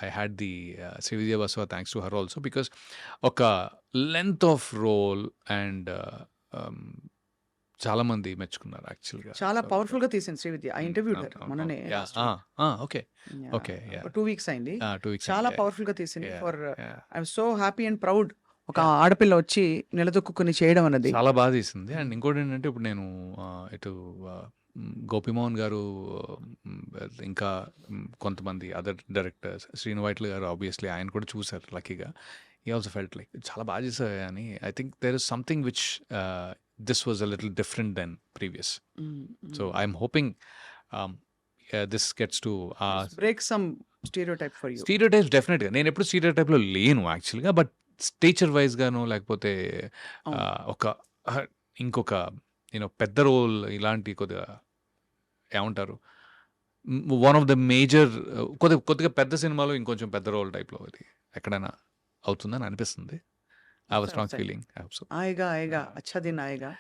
S2: I had the Srividya Baswa, thanks to her also, because oka length of role and చాలా మంది మెచ్చుకున్నారు యాక్చువల్గా.
S1: చాలా పవర్ఫుల్ గా తీసింది శ్రీవిద్య. ఆ ఇంటర్వ్యూ మొన్ననే
S2: ఓకే. ఓకే.
S1: 2 వీక్స్ అయింది.
S2: 2 weeks.
S1: చాలా పవర్ఫుల్ గా తీసింది.
S2: Yeah,
S1: for
S2: yeah.
S1: I'm so happy and proud ఒక ఆడపిల్ల వచ్చి నిలదొక్కుని చేయడం అన్నది.
S2: చాలా బాగా తీసింది. అండ్ ఇంకోటి ఏంటంటే ఇప్పుడు నేను ఇటు గోపిమోహన్ గారు, ఇంకా కొంతమంది అదర్ డైరెక్టర్స్, శ్రీను వైట్ల గారు ఆబ్వియస్లీ ఆయన కూడా చూశారు లక్కీగా. ఈ ఆల్సో ఫెల్ట్ లైక్ చాలా బాగా చేశారు అని. I think there is something which this was a little different than previous. So I'm hoping this gets to
S1: break some stereotype for you.
S2: stereotypes definitely. నేను ఎప్పుడు stereotype లో లేను యాక్చువల్గా. బట్ స్టేచర్ వైజ్ గాను లేకపోతే ఒక ఇంకొక పెద్ద రోల్ ఇలాంటి కొద్దిగా ఏమంటారు, వన్ ఆఫ్ ద మేజర్ కొద్దిగా పెద్ద సినిమాలో ఇంకొంచెం పెద్ద రోల్ టైప్లో ఇది ఎక్కడైనా అవుతుందని అనిపిస్తుంది. I was strong feeling. I hope so.
S1: आएगा अच्छा दिन आएगा.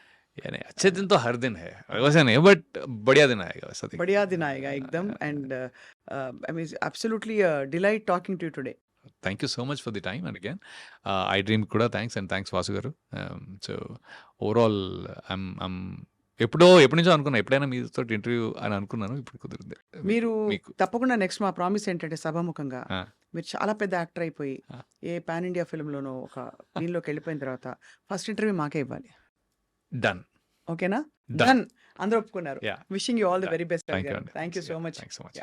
S2: यानी अच्छे दिन तो हर दिन है, वैसे नहीं, बट बढ़िया दिन आएगा वैसा दिन.
S1: बढ़िया दिन आएगा एकदम. And I mean absolutely a delight talking to you today.
S2: Thank you so much for the time, and again I dream kuda thanks, and thanks Vasu garu. So overall I'm ఎప్పటి నుంచో అనుకున్నా ఎప్పుడైనా మీతో ఇంటర్వ్యూ అని అనుకున్నాను. ఇప్పుడు కుదిరింది.
S1: మీరు తప్పకుండా నెక్స్ట్ మా ప్రామిస్ ఏంటంటే సభాముఖంగా మీరు చాలా పెద్ద యాక్టర్ అయిపోయి ఏ పాన్ ఇండియా ఫిల్మ్లోనో ఒక దీనిలోకి వెళ్ళిపోయిన తర్వాత ఫస్ట్ ఇంటర్వ్యూ మాకే ఇవ్వాలి.
S2: డన్.
S1: ఓకేనా?
S2: Done.
S1: అందరూ ఒప్పుకున్నారు.
S2: Yeah.
S1: Wishing you all the very best.
S2: Thank you.
S1: Thank you so much.
S2: Thanks so much.